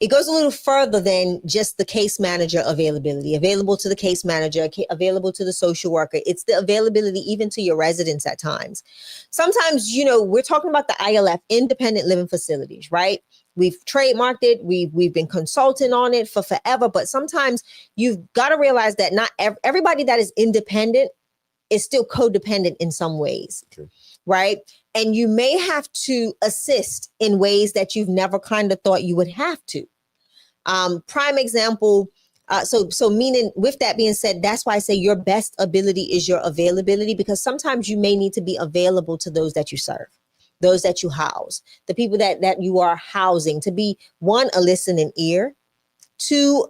it goes a little further than just the case manager availability, available to the case manager, available to the social worker. It's the availability even to your residents at times. Sometimes, we're talking about the ILF, independent living facilities, right? We've trademarked it. We've been consulting on it for forever, but sometimes you've got to realize that not everybody that is independent is still codependent in some ways. Okay. Right. And you may have to assist in ways that you've never kind of thought you would have to. Prime example. So meaning, with that being said, that's why I say your best ability is your availability, because sometimes you may need to be available to those that you serve, those that you house, the people that you are housing, to be, one, a listening ear, two,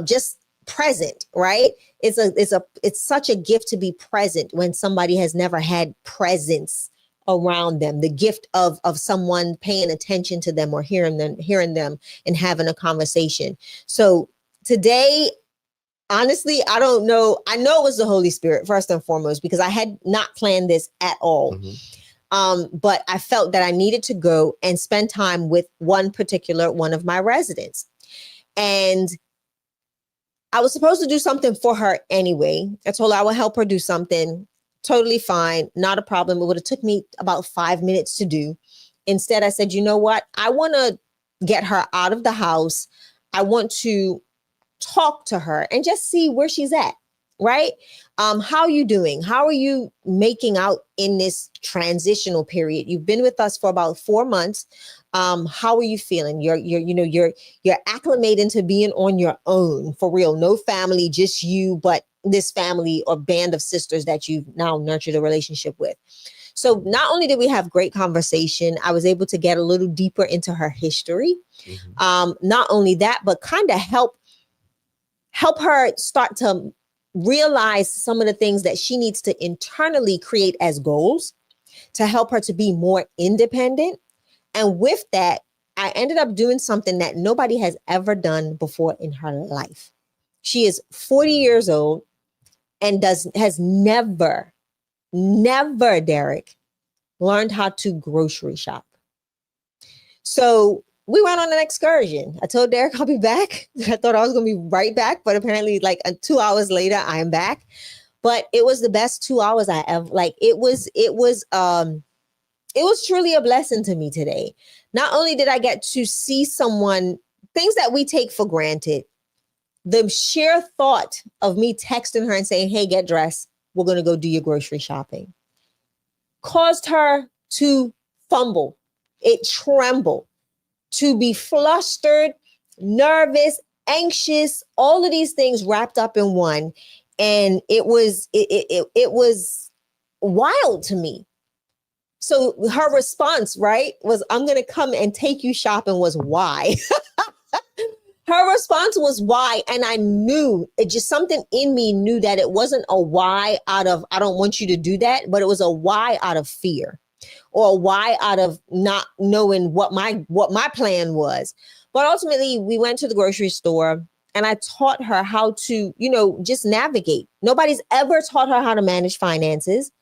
just present, right? It's such a gift to be present when somebody has never had presence around them, the gift of someone paying attention to them or hearing them and having a conversation. So today, honestly, I don't know. I know it was the Holy Spirit first and foremost, because I had not planned this at all. But I felt that I needed to go and spend time with one of my residents. And I was supposed to do something for her anyway. I told her I would help her do something. Totally fine. Not a problem. It would have took me about 5 minutes to do. Instead, I said, you know what? I want to get her out of the house. I want to talk to her and just see where she's at. Right? How are you doing? How are you making out in this transitional period? You've been with us for about 4 months. How are you feeling? You're acclimating to being on your own, for real. No family, just you, but this family or band of sisters that you've now nurtured a relationship with. So not only did we have great conversation, I was able to get a little deeper into her history. Not only that, but kind of help her start to realize some of the things that she needs to internally create as goals to help her to be more independent. And with that, I ended up doing something that nobody has ever done before in her life. She is 40 years old and has never, Derrick, learned how to grocery shop. So we went on an excursion. I told Derrick I'll be back. I thought I was going to be right back, but apparently 2 hours later, I am back. But it was the best 2 hours I ever, it was truly a blessing to me today. Not only did I get to see someone, things that we take for granted, the sheer thought of me texting her and saying, hey, get dressed, we're going to go do your grocery shopping, caused her to fumble. It trembled, to be flustered, nervous, anxious, all of these things wrapped up in one. And it was wild to me. So her response, right, was, I'm going to come and take you shopping, was why. Her response was why. And I knew, it just, something in me knew that it wasn't a why out of, I don't want you to do that, but it was a why out of fear, or a why out of not knowing what my plan was. But ultimately, we went to the grocery store and I taught her how to, just navigate. Nobody's ever taught her how to manage finances.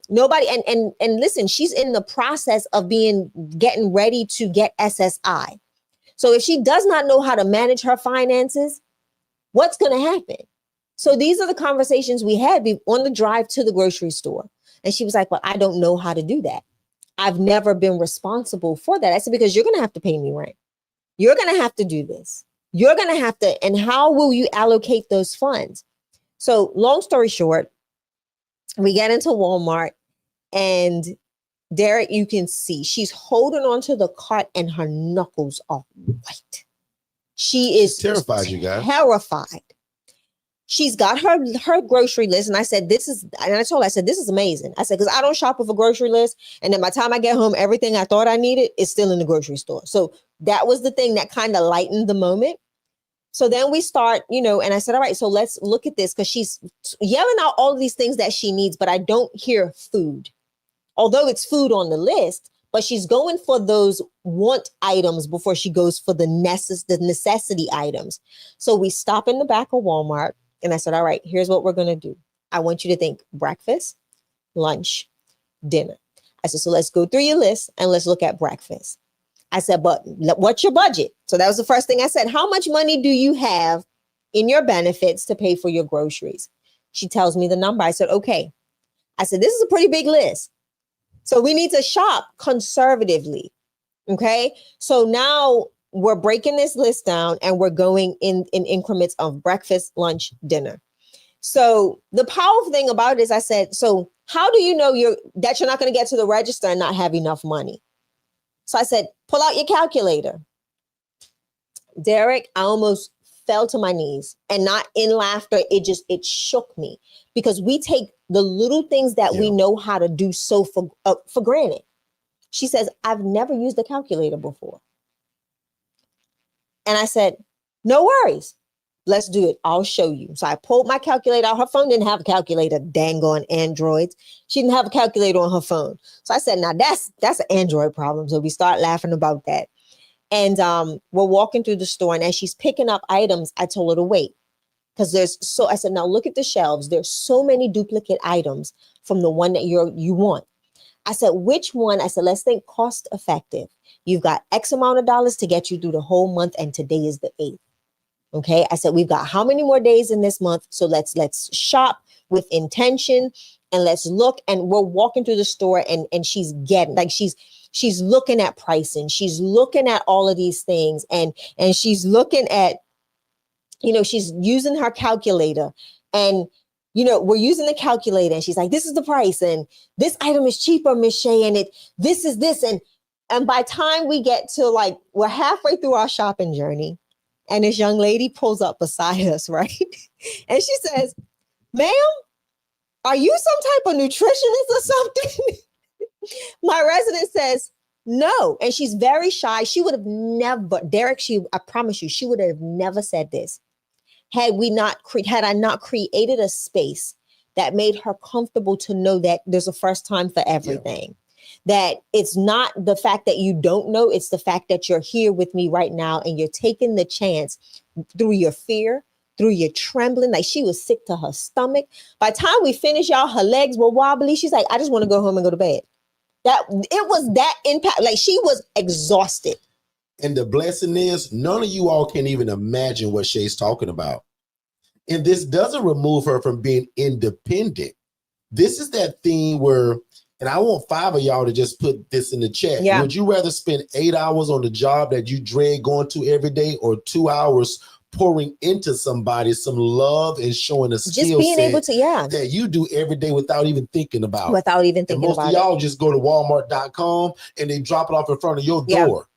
Nobody. And listen, she's in the process of getting ready to get SSI. So if she does not know how to manage her finances, what's going to happen? So these are the conversations we had on the drive to the grocery store. And she was like, well, I don't know how to do that. I've never been responsible for that. I said, because you're going to have to pay me rent. You're going to have to do this. You're going to have to. And how will you allocate those funds? So long story short, we get into Walmart and Derrick, you can see she's holding onto the cart and her knuckles are white. She is terrified, you guys. Terrified. She's got her grocery list. And I said, I told her, I said, this is amazing. I said, because I don't shop with a grocery list. And then by the time I get home, everything I thought I needed is still in the grocery store. So that was the thing that kind of lightened the moment. So then we start, and I said, all right, so let's look at this, because she's yelling out all of these things that she needs, but I don't hear food. Although it's food on the list, but she's going for those want items before she goes for the necessity items. So we stop in the back of Walmart and I said, all right, here's what we're going to do. I want you to think breakfast, lunch, dinner. I said, so let's go through your list and let's look at breakfast. I said, but what's your budget? So that was the first thing I said. How much money do you have in your benefits to pay for your groceries? She tells me the number. I said, okay. I said, this is a pretty big list. So we need to shop conservatively. Okay. So now we're breaking this list down and we're going in increments of breakfast, lunch, dinner. So the powerful thing about it is I said, so how do you know that you're not going to get to the register and not have enough money? So I said, pull out your calculator. Derrick, I almost fell to my knees, and not in laughter. It shook me, because we take the little things that we know how to do so for granted. She says, I've never used a calculator before. And I said, no worries. Let's do it. I'll show you. So I pulled my calculator out. Her phone didn't have a calculator, dang on Androids. She didn't have a calculator on her phone. So I said, now that's an Android problem. So we start laughing about that. And we're walking through the store. And as she's picking up items, I told her to wait. Because I said, now look at the shelves. There's so many duplicate items from the one that you want. I said, which one? I said, let's think cost effective. You've got X amount of dollars to get you through the whole month. And today is the 8th. Okay. I said, we've got how many more days in this month? So let's shop with intention, and let's look. And we're walking through the store, and she's getting, like, she's looking at pricing. She's looking at all of these things, and she's looking at, she's using her calculator, and, we're using the calculator, and she's like, this is the price. And this item is cheaper, Miss Shay. And this is this. And by time we get to, like, we're halfway through our shopping journey, and this young lady pulls up beside us, right? And she says, ma'am, are you some type of nutritionist or something? My resident says, no. And she's very shy. She would have never, Derrick, I promise you, she would have never said this had I not created a space that made her comfortable to know that there's a first time for everything. That it's not the fact that you don't know, it's the fact that you're here with me right now, and you're taking the chance through your fear, through your trembling. Like, she was sick to her stomach. By the time we finished, y'all, her legs were wobbly. She's like, I just want to go home and go to bed. That it was that impact. Like, she was exhausted. And the blessing is, none of you all can even imagine what Shay's talking about. And this doesn't remove her from being independent. This is that thing where, and I want 5 of y'all to just put this in the chat. Yeah. Would you rather spend 8 hours on the job that you dread going to every day, or 2 hours pouring into somebody some love and showing a skill set that you do every day without even thinking about it? Most of y'all just go to Walmart.com and they drop it off in front of your door.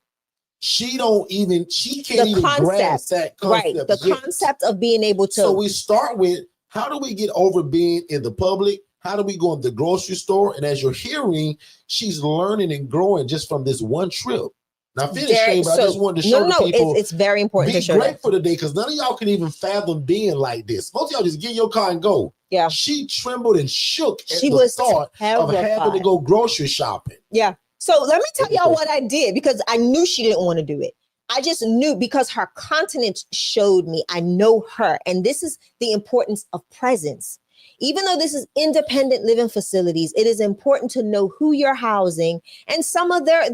She can't even grasp that concept. Right. The concept of being able to. So we start with, how do we get over being in the public? How do we go in the grocery store? And as you're hearing, she's learning and growing just from this one trip. Now, finish, Shay, but I just wanted to show the people. It's very important to show. Be grateful today, because none of y'all can even fathom being like this. Most of y'all just get in your car and go. Yeah. She trembled and shook at the thought of having to go grocery shopping. Yeah. So let me tell y'all what I did, because I knew she didn't want to do it. I just knew, because her countenance showed me I know her. And this is the importance of presence. Even though this is independent living facilities, it is important to know who you're housing and some of their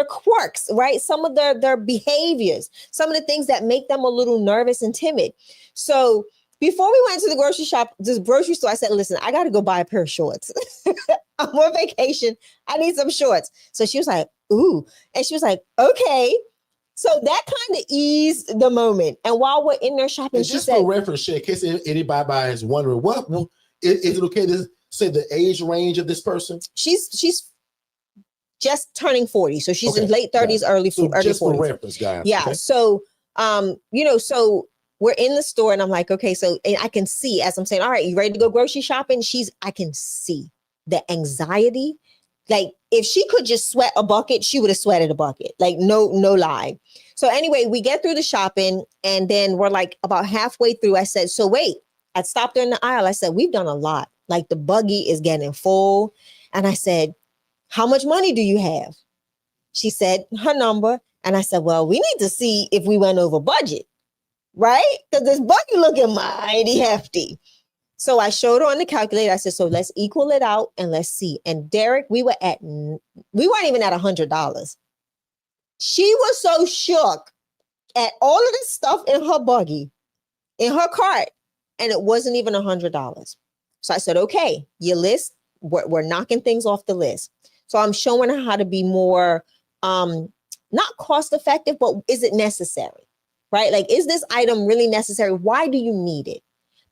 quirks, right? Some of their behaviors, some of the things that make them a little nervous and timid. So before we went to the grocery store, I said, listen, I got to go buy a pair of shorts. I'm on vacation. I need some shorts. So she was like, ooh. And she was like, okay. So that kind of eased the moment. And while we're in there shopping, she said, for reference, Shay, in case anybody is wondering, is it okay to say the age range of this person? She's just turning 40. So she's in late 30s, early 40s. Just for reference, guys. Yeah. Okay. So, so we're in the store, and I'm like, okay, so, and I can see, as I'm saying, all right, you ready to go grocery shopping? I can see the anxiety. Like, if she could just sweat a bucket, she would have sweated a bucket. Like, no lie. So anyway, we get through the shopping, and then we're like about halfway through. I said, so wait, I stopped her in the aisle. I said, we've done a lot. Like, the buggy is getting full. And I said, how much money do you have? She said her number. And I said, well, we need to see if we went over budget, right? Because this buggy looking mighty hefty. So I showed her on the calculator. I said, so let's equal it out and let's see. And Derrick, we weren't even at $100. She was so shook at all of this stuff in her buggy, in her cart, and it wasn't even $100. So I said, okay, your list, we're knocking things off the list. So I'm showing her how to be more, not cost effective, but is it necessary, right? Like, is this item really necessary? Why do you need it?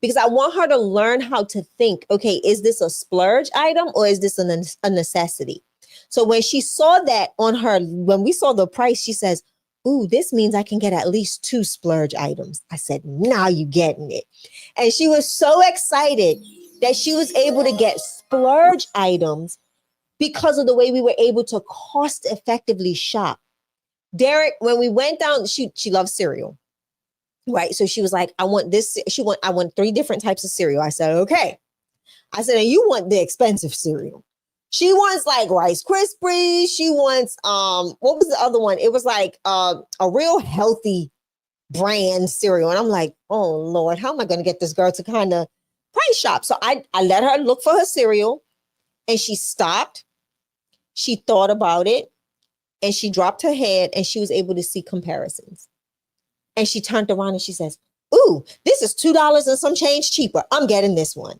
because I want her to learn how to think, okay, is this a splurge item or is this a necessity? So when she saw that on her, when we saw the price, she says, ooh, this means I can get at least 2 splurge items. I said, now you getting it. And she was so excited that she was able to get splurge items because of the way we were able to cost effectively shop. Derrick, when we went down, she loves cereal, right? So she was like, I want 3 different types of cereal. I said, okay. I said, and you want the expensive cereal. She wants like Rice Krispies. She wants, what was the other one? It was like a real healthy brand cereal. And I'm like, oh Lord, how am I going to get this girl to kind of price shop? So I let her look for her cereal, and she stopped. She thought about it, and she dropped her head, and she was able to see comparisons. And she turned around and she says, ooh, this is $2 and some change cheaper. I'm getting this one.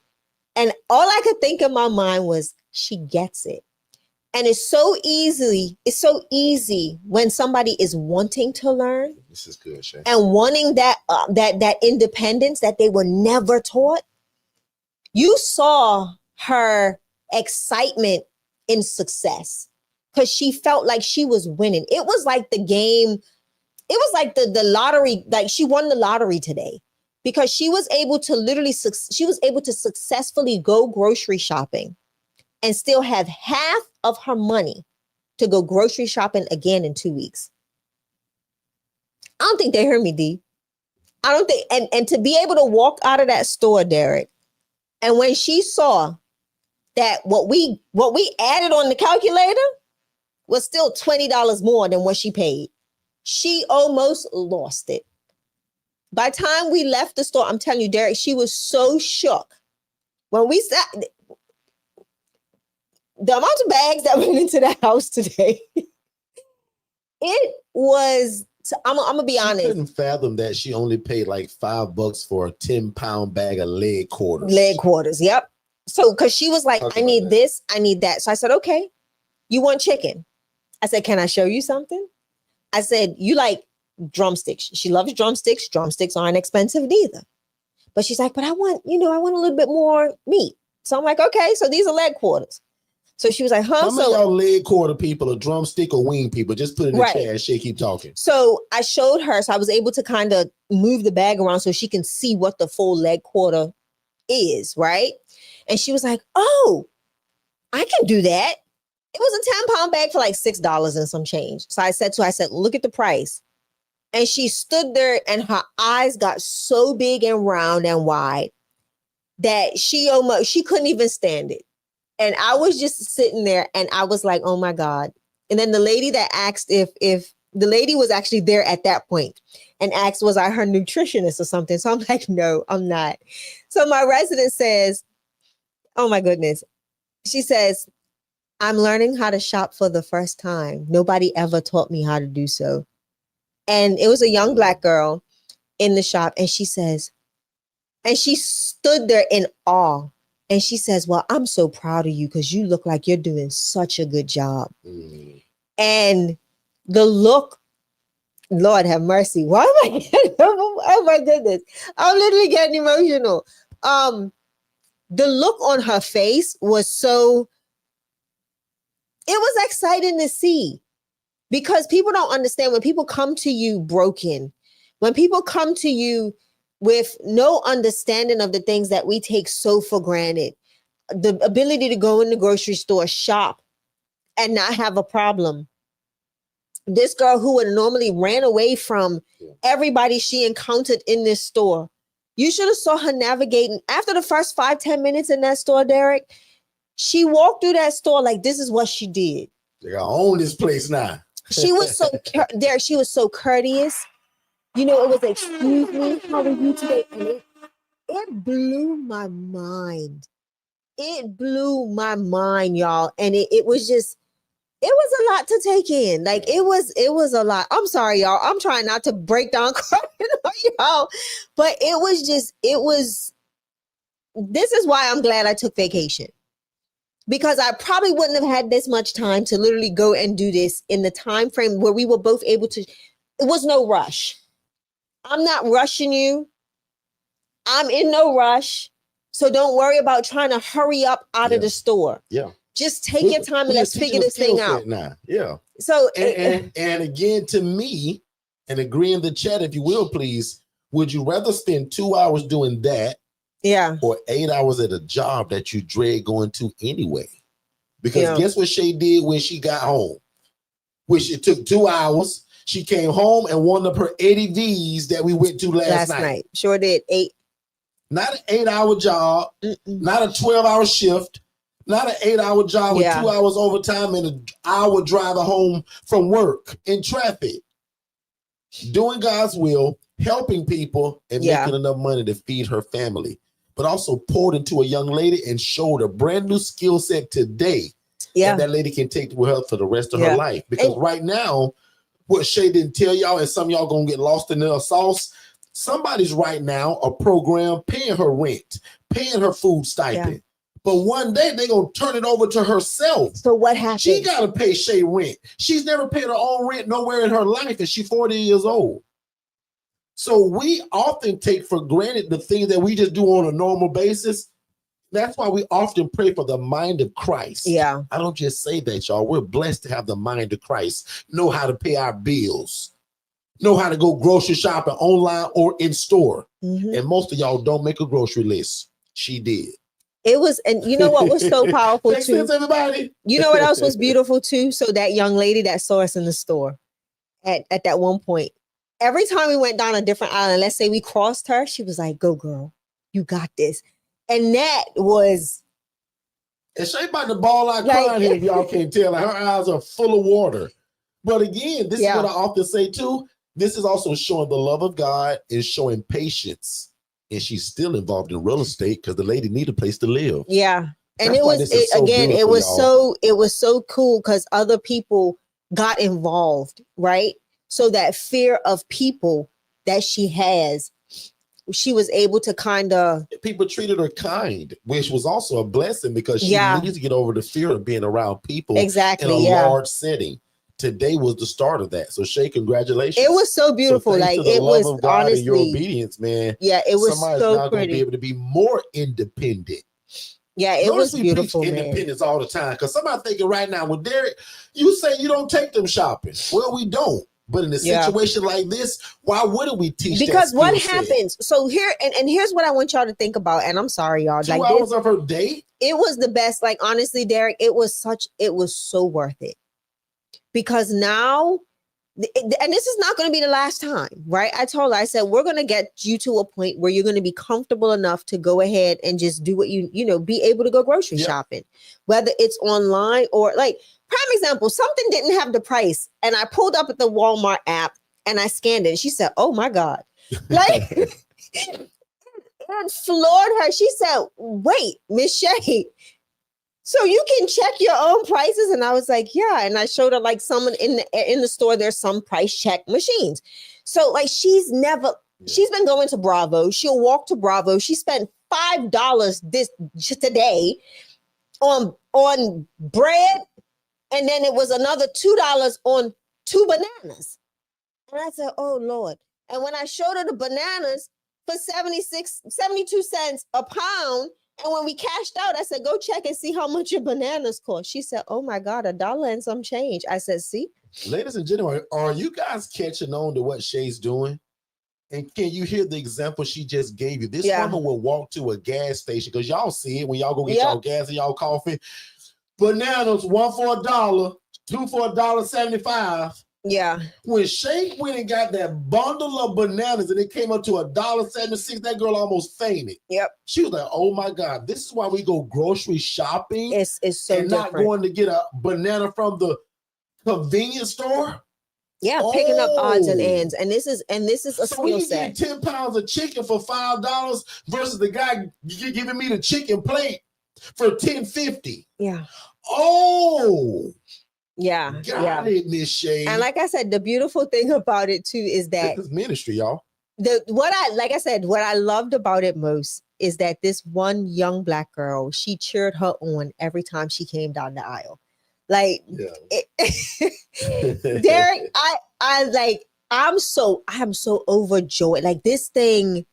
And all I could think in my mind was, she gets it. And it's so easy when somebody is wanting to learn. This is good, Shay. And wanting that independence that they were never taught. You saw her excitement in success because she felt like she was winning. It was like the game. It was like the lottery, like she won the lottery today, because she was able to successfully go grocery shopping and still have half of her money to go grocery shopping again in 2 weeks. I don't think they heard me, D. I don't think, and to be able to walk out of that store, Derrick, and when she saw that what we added on the calculator was still $20 more than what she paid, she almost lost it. By the time we left the store, I'm telling you, Derrick, she was so shook. When we sat, the amount of bags that went into the house today, it was, I'm gonna be honest. I couldn't fathom that she only paid like $5 for a 10-pound bag of leg quarters. Leg quarters, yep. So, because she was like, I need this, I need that. So I said, okay, you want chicken? I said, can I show you something? I said, you like drumsticks. She loves drumsticks. Drumsticks aren't expensive either. But she's like, but I want a little bit more meat. So I'm like, okay, so these are leg quarters. So she was like, huh? How many of y'all leg quarter people, a drumstick or wing people? Just put it in the chat and Shay keep talking. So I showed her, so I was able to kind of move the bag around so she can see what the full leg quarter is, right? And she was like, oh, I can do that. It was a 10-pound bag for like $6 and some change. So I said to her, look at the price. And she stood there and her eyes got so big and round and wide that she couldn't even stand it. And I was just sitting there and I was like, oh my God. And then the lady that asked if the lady was actually there at that point and asked, was I her nutritionist or something? So I'm like, no, I'm not. So my resident says, oh my goodness. She says, I'm learning how to shop for the first time. Nobody ever taught me how to do so. And it was a young Black girl in the shop. And she says, and she stood there in awe. And she says, well, I'm so proud of you because you look like you're doing such a good job. Mm. And the look, Lord have mercy. Why am I getting, oh my goodness. I'm literally getting emotional. The look on her face was so, it was exciting to see, because people don't understand when people come to you broken, when people come to you with no understanding of the things that we take so for granted, the ability to go in the grocery store, shop, and not have a problem. This girl who would normally ran away from everybody she encountered in this store, you should have saw her navigating. After the first 5-10 minutes in that store, Derrick, she walked through that store like this is what she did. They gotta own this place now. She was so Derrick, she was so courteous. You know, it was excuse me, how are you today? And it blew my mind. It blew my mind, y'all. And it was just, it was a lot to take in. Like it was a lot. I'm sorry, y'all. I'm trying not to break down crying on y'all. But this is why I'm glad I took vacation. Because I probably wouldn't have had this much time to literally go and do this in the time frame where we were both able to. It was no rush. I'm not rushing you. I'm in no rush. So don't worry about trying to hurry up out of the store. Yeah. Just take your time and let's figure this thing out. Now. Yeah. So and again, to me, and agree in the chat, if you will, please, would you rather spend 2 hours doing that? Yeah. Or 8 hours at a job that you dread going to anyway? Because guess what Shay did when she got home? Which it took 2 hours. She came home and one of her 80 V's that we went to last night. Sure did. 8. Not an 8-hour job, not a 12-hour shift, not an 8-hour job with 2 hours overtime and an hour drive home from work in traffic. Doing God's will, helping people, and making enough money to feed her family. But also poured into a young lady and showed a brand new skill set today that lady can take with her for the rest of her life. Because right now, what Shay didn't tell y'all, and some of y'all gonna get lost in the sauce, somebody's right now a program paying her rent, paying her food stipend. But one day they're gonna turn it over to herself. So what happens? She gotta pay Shay rent. She's never paid her own rent nowhere in her life, and she's 40 years old. So we often take for granted the things that we just do on a normal basis. That's why we often pray for the mind of Christ. Yeah. I don't just say that, y'all. We're blessed to have the mind of Christ, know how to pay our bills, know how to go grocery shopping online or in store. And most of y'all don't make a grocery list. She did. It was, and you know what was so powerful Makes too? sense, everybody? You know what else was beautiful too? So that young lady that saw us in the store at that one point, every time we went down a different island, let's say we crossed her, she was like, "Go girl, you got this." And that was. And Shay about to ball out crying here if y'all can't tell. Like, her eyes are full of water. But again, this is what I often say too. This is also showing the love of God and showing patience. And she's still involved in real estate because the lady need a place to live. Yeah. And That's it was so cool because other people got involved, right? So that fear of people that she has, she was able to kind of. People treated her kind, which was also a blessing because she needs to get over the fear of being around people in a large setting. Today was the start of that. So Shay, congratulations. It was so beautiful. Like it was honestly, and your obedience, man. Yeah, it was Somebody's so now going to be able to be more independent. Yeah, it was beautiful, man. Independence all the time. Because somebody thinking right now, well, Derrick, you say you don't take them shopping. Well, we don't. But in a situation like this, why wouldn't we teach? Because what happens? So here and here's what I want y'all to think about. And I'm sorry, y'all. 2 hours of her day. It was the best. Like honestly, Derrick, it was so worth it. Because now, and this is not going to be the last time, right? I told her, I said, we're going to get you to a point where you're going to be comfortable enough to go ahead and just do what be able to go grocery shopping, whether it's online or like, prime example, something didn't have the price. And I pulled up at the Walmart app and I scanned it. And she said, "Oh my God." Like, it floored her. She said, "Wait, Miss Shay, so you can check your own prices?" And I was like, "Yeah." And I showed her like someone in the store, there's some price check machines. So like she's been going to Bravo. She'll walk to Bravo. She spent $5 just today on bread. And then it was another $2 on 2 bananas. And I said, "Oh Lord." And when I showed her the bananas for 72 cents a pound, and when we cashed out, I said, "Go check and see how much your bananas cost." She said, "Oh my God, $1 and some change." I said, "See?" Ladies and gentlemen, are you guys catching on to what Shay's doing? And can you hear the example she just gave you? This woman will walk to a gas station, because y'all see it when y'all go get y'all gas and y'all coffee. Bananas, 1 for $1, 2 for $1.75. Yeah. When Shay went and got that bundle of bananas and it came up to $1.76, that girl almost fainted. Yep. She was like, "Oh my God, this is why we go grocery shopping. It's so and different. Not going to get a banana from the convenience store." Yeah, picking up odds and ends. And this is a so we skill can set. get 10 pounds of chicken for $5 versus the guy giving me the chicken plate for $10.50. Yeah. Oh. Yeah. Got it, Miss Shay. And like I said, the beautiful thing about it too is that this is ministry, y'all. What I loved about it most is that this one young Black girl, she cheered her on every time she came down the aisle. Like, Derrick, I'm so overjoyed. Like this thing,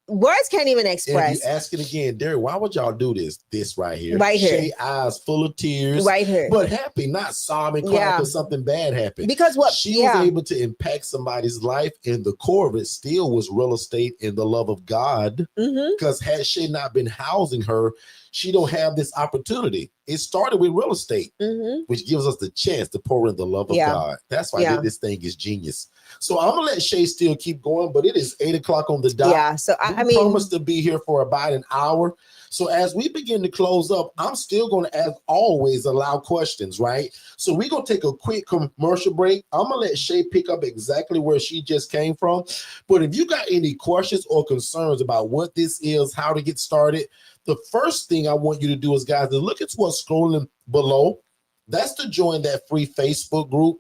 words can't even And express. you ask it again, Derrick, why would y'all do this? This right here. Right here. Shay eyes full of tears. Right here. But happy, not sobbing, crying because something bad happened. Because what she was able to impact somebody's life, and the core of it still was real estate and the love of God. Because had Shay not been housing her, she don't have this opportunity. It started with real estate, which gives us the chance to pour in the love of God. That's why this thing is genius. So I'm gonna let Shay still keep going, but it is 8 o'clock on the dot. Yeah. So I mean, promised to be here for about an hour. So as we begin to close up, I'm still going to, as always, allow questions, right? So we're going to take a quick commercial break. I'm going to let Shay pick up exactly where she just came from. But if you got any questions or concerns about what this is, how to get started, the first thing I want you to do is, guys, is look at what's scrolling below. That's to join that free Facebook group,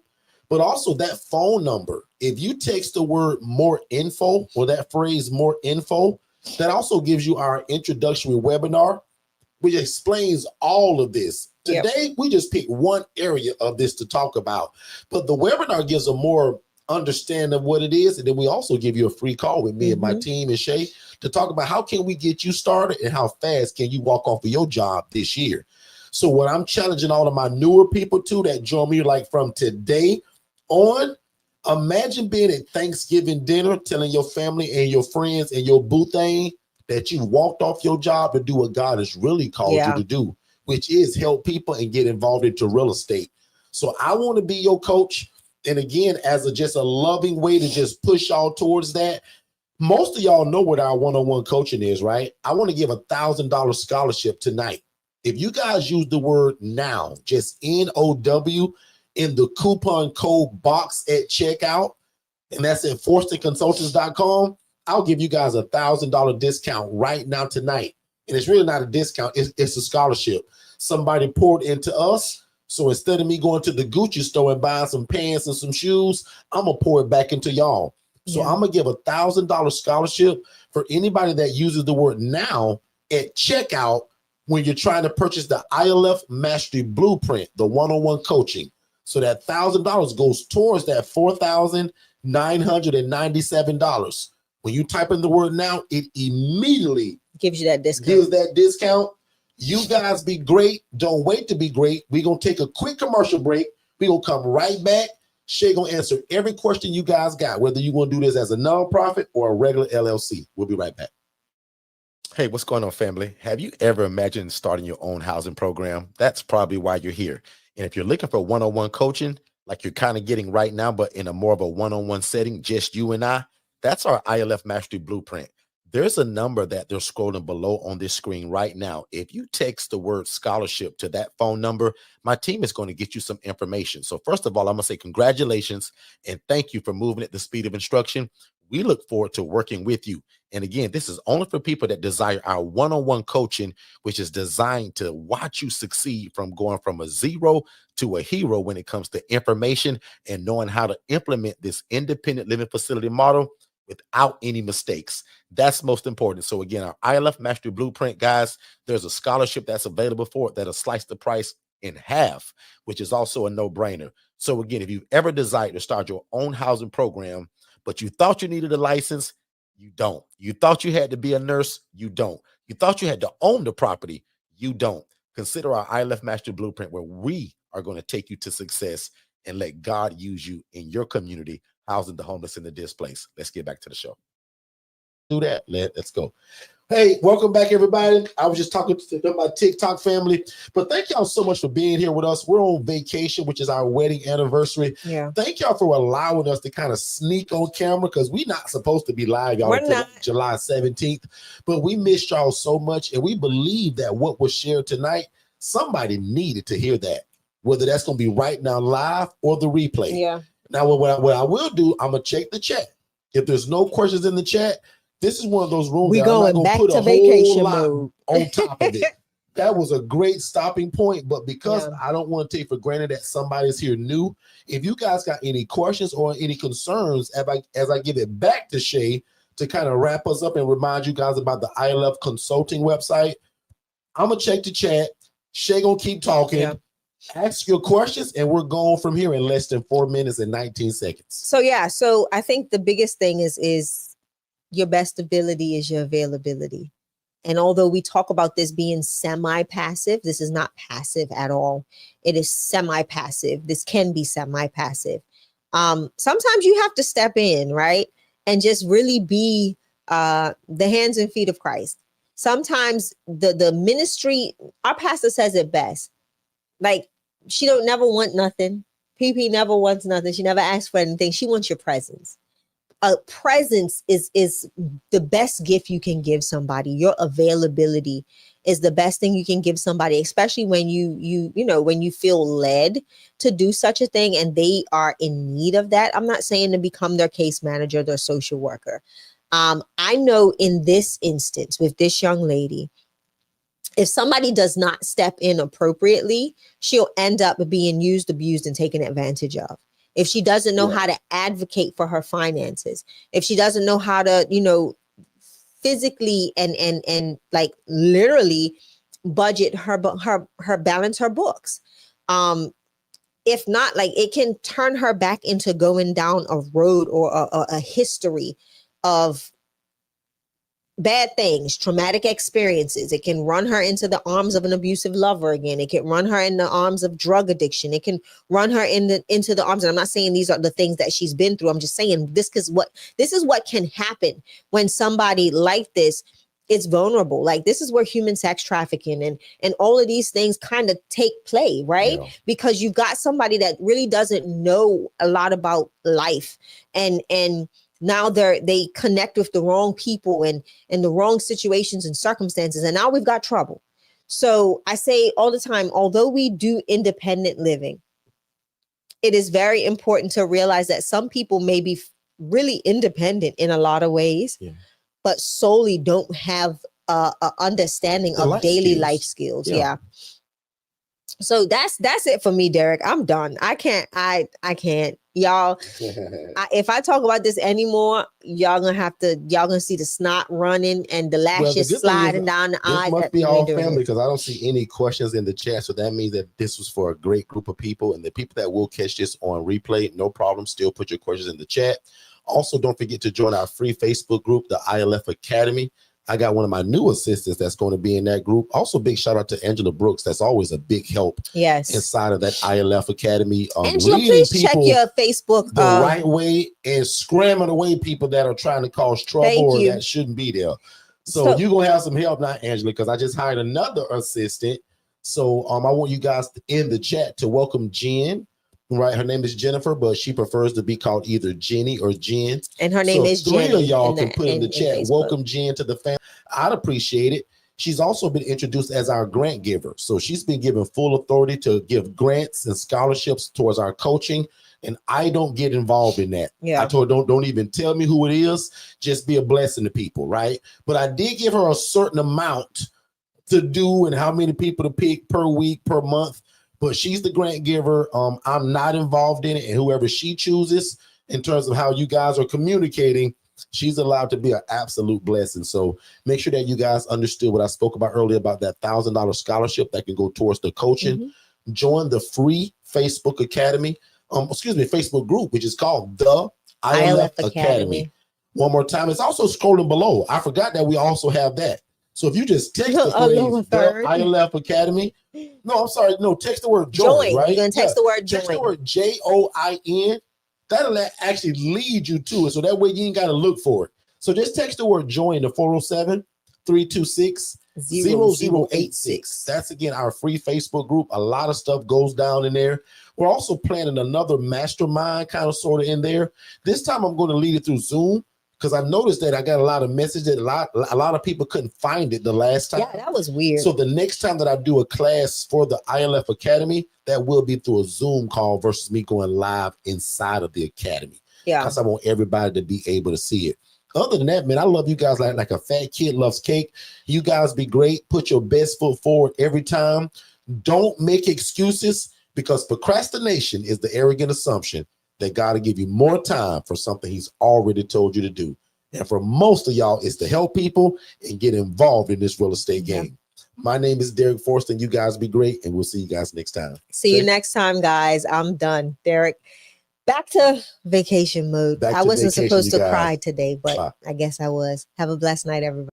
but also that phone number. If you text the word more info or that phrase more info, that also gives you our introductory webinar, which explains all of this. Today, we just picked one area of this to talk about, but the webinar gives a more understanding of what it is. And then we also give you a free call with me and my team and Shay to talk about how can we get you started and how fast can you walk off of your job this year. So what I'm challenging all of my newer people to that join me, like from today on, imagine being at Thanksgiving dinner, telling your family and your friends and your boo thing that you walked off your job to do what God has really called you to do, which is help people and get involved into real estate. So I want to be your coach. And again, as just a loving way to just push y'all towards that. Most of y'all know what our one-on-one coaching is, right? I want to give $1,000 scholarship tonight. If you guys use the word now, just NOW, in the coupon code box at checkout, and that's at forstonconsultants.com, I'll give you guys $1,000 discount right now tonight. And it's really not a discount, it's a scholarship. Somebody poured into us. So instead of me going to the Gucci store and buying some pants and some shoes, I'm gonna pour it back into y'all. So I'm gonna give $1,000 scholarship for anybody that uses the word now at checkout when you're trying to purchase the ILF Mastery Blueprint, the one-on-one coaching. So that $1,000 goes towards that $4,997. When you type in the word now, it immediately gives you that discount. You guys be great. Don't wait to be great. We're going to take a quick commercial break. We're going to come right back. Shay going to answer every question you guys got, whether you want to do this as a nonprofit or a regular LLC. We'll be right back. Hey, what's going on, family? Have you ever imagined starting your own housing program? That's probably why you're here. And if you're looking for one-on-one coaching, like you're kind of getting right now, but in a more of a one-on-one setting, just you and I, that's our ILF Mastery Blueprint. There's a number that they're scrolling below on this screen right now. If you text the word scholarship to that phone number, my team is going to get you some information. So first of all, I'm going to say congratulations and thank you for moving at the speed of instruction. We look forward to working with you. And again, this is only for people that desire our one-on-one coaching, which is designed to watch you succeed from going from a zero to a hero when it comes to information and knowing how to implement this independent living facility model without any mistakes. That's most important. So again, our ILF Mastery Blueprint, guys, there's a scholarship that's available for it that'll slice the price in half, which is also a no-brainer. So again, if you've ever desired to start your own housing program, but you thought you needed a license, you don't. You thought you had to be a nurse, you don't. You thought you had to own the property, you don't. Consider our ILF Mastery Blueprint, where we are going to take you to success and let God use you in your community, housing the homeless and the displaced. Let's get back to the show. Do that. Let's go. Hey, welcome back, everybody. I was just talking to my TikTok family, but thank y'all so much for being here with us. We're on vacation, which is our wedding anniversary. Yeah. Thank y'all for allowing us to kind of sneak on camera because we're not supposed to be live, y'all, until July 17th. But we missed y'all so much, and we believe that what was shared tonight, somebody needed to hear that, whether that's going to be right now live or the replay. Yeah. Now, what I will do, I'm going to check the chat. If there's no questions in the chat, this is one of those rooms we're that I'm going not back put to a vacation whole lot mode on top of it. That was a great stopping point, but because Yeah. I don't want to take for granted that somebody's here new, if you guys got any questions or any concerns as I give it back to Shay to kind of wrap us up and remind you guys about the ILF consulting website, I'm gonna check the chat. Shay gonna keep talking. Yeah. Ask your questions, and we're going from here in less than 4 minutes and 19 seconds. So I think the biggest thing is your best ability is your availability. And although we talk about this being semi-passive, this is not passive at all. It is semi-passive. This can be semi-passive. Sometimes you have to step in, right? And just really be the hands and feet of Christ. Sometimes the ministry, our pastor says it best. Like, she don't never want nothing. PP never wants nothing. She never asks for anything. She wants your presence. A presence is the best gift you can give somebody. Your availability is the best thing you can give somebody, especially when you know, when you feel led to do such a thing and they are in need of that. I'm not saying to become their case manager, their social worker. I know in this instance with this young lady, if somebody does not step in appropriately, she'll end up being used, abused, and taken advantage of. If she doesn't know how to advocate for her finances, if she doesn't know how to, you know, physically and like literally budget her balance her books. If not, like, it can turn her back into going down a road or a history of bad things, traumatic experiences. It can run her into the arms of an abusive lover again. It can run her in the arms of drug addiction. It can run her into the arms. And I'm not saying these are the things that she's been through. I'm just saying this is what can happen when somebody like this is vulnerable. Like, this is where human sex trafficking and all of these things kind of take play, right? Yeah. Because you've got somebody that really doesn't know a lot about life, and now they connect with the wrong people and the wrong situations and circumstances. And now we've got trouble. So I say all the time, although we do independent living, it is very important to realize that some people may be really independent in a lot of ways, but solely don't have a understanding of daily life skills. Yeah. So that's it for me, Derrick. I'm done. I can't, y'all. If I talk about this anymore, y'all gonna see the snot running and the lashes sliding down the eye. This must be all family, because I don't see any questions in the chat. So that means that this was for a great group of people, and the people that will catch this on replay, no problem. Still put your questions in the chat. Also, don't forget to join our free Facebook group, the ILF Academy. I got one of my new assistants that's going to be in that group. Also, big shout out to Angela Brooks. That's always a big help inside of that ILF Academy. Angela, please check your Facebook the right way and scramming away people that are trying to cause trouble or that shouldn't be there. So you're going to have some help now, Angela, because I just hired another assistant. So I want you guys in the chat to welcome Jen. Right, her name is Jennifer, but she prefers to be called either Jenny or Jen. And her name is Jenny. 3 of y'all can put in the chat. Welcome Jen to the family. I'd appreciate it. She's also been introduced as our grant giver. So she's been given full authority to give grants and scholarships towards our coaching. And I don't get involved in that. I told her, don't even tell me who it is. Just be a blessing to people, right? But I did give her a certain amount to do and how many people to pick per week, per month. But she's the grant giver. I'm not involved in it. And whoever she chooses in terms of how you guys are communicating, she's allowed to be an absolute blessing. So make sure that you guys understood what I spoke about earlier about that $1,000 scholarship that can go towards the coaching. Join the free Facebook Academy, Facebook group, which is called the ILF Academy. One more time. It's also scrolling below. I forgot that we also have that. So if you just text the phrase, the ILF Academy, no, I'm sorry, no, text the word join, right? You're going to text the word join. Text the word JOIN. That'll actually lead you to it. So that way you ain't got to look for it. So just text the word join to 407-326-0086. That's, again, our free Facebook group. A lot of stuff goes down in there. We're also planning another mastermind kind of sort of in there. This time I'm going to lead it through Zoom, because I noticed that I got a lot of messages. A lot of people couldn't find it the last time. Yeah, that was weird. So the next time that I do a class for the ILF Academy, that will be through a Zoom call versus me going live inside of the academy. Yeah, because I want everybody to be able to see it. Other than that, man, I love you guys like a fat kid loves cake. You guys be great. Put your best foot forward every time. Don't make excuses, because procrastination is the arrogant assumption that God will give you more time for something he's already told you to do. And for most of y'all, it's to help people and get involved in this real estate game. My name is Derrick Forrest, and you guys be great, and we'll see you guys next time. See you next time, guys. I'm done. Derrick, back to vacation mode. Back I to wasn't vacation, supposed you to guys. cry today, but I guess I was. Have a blessed night, everybody.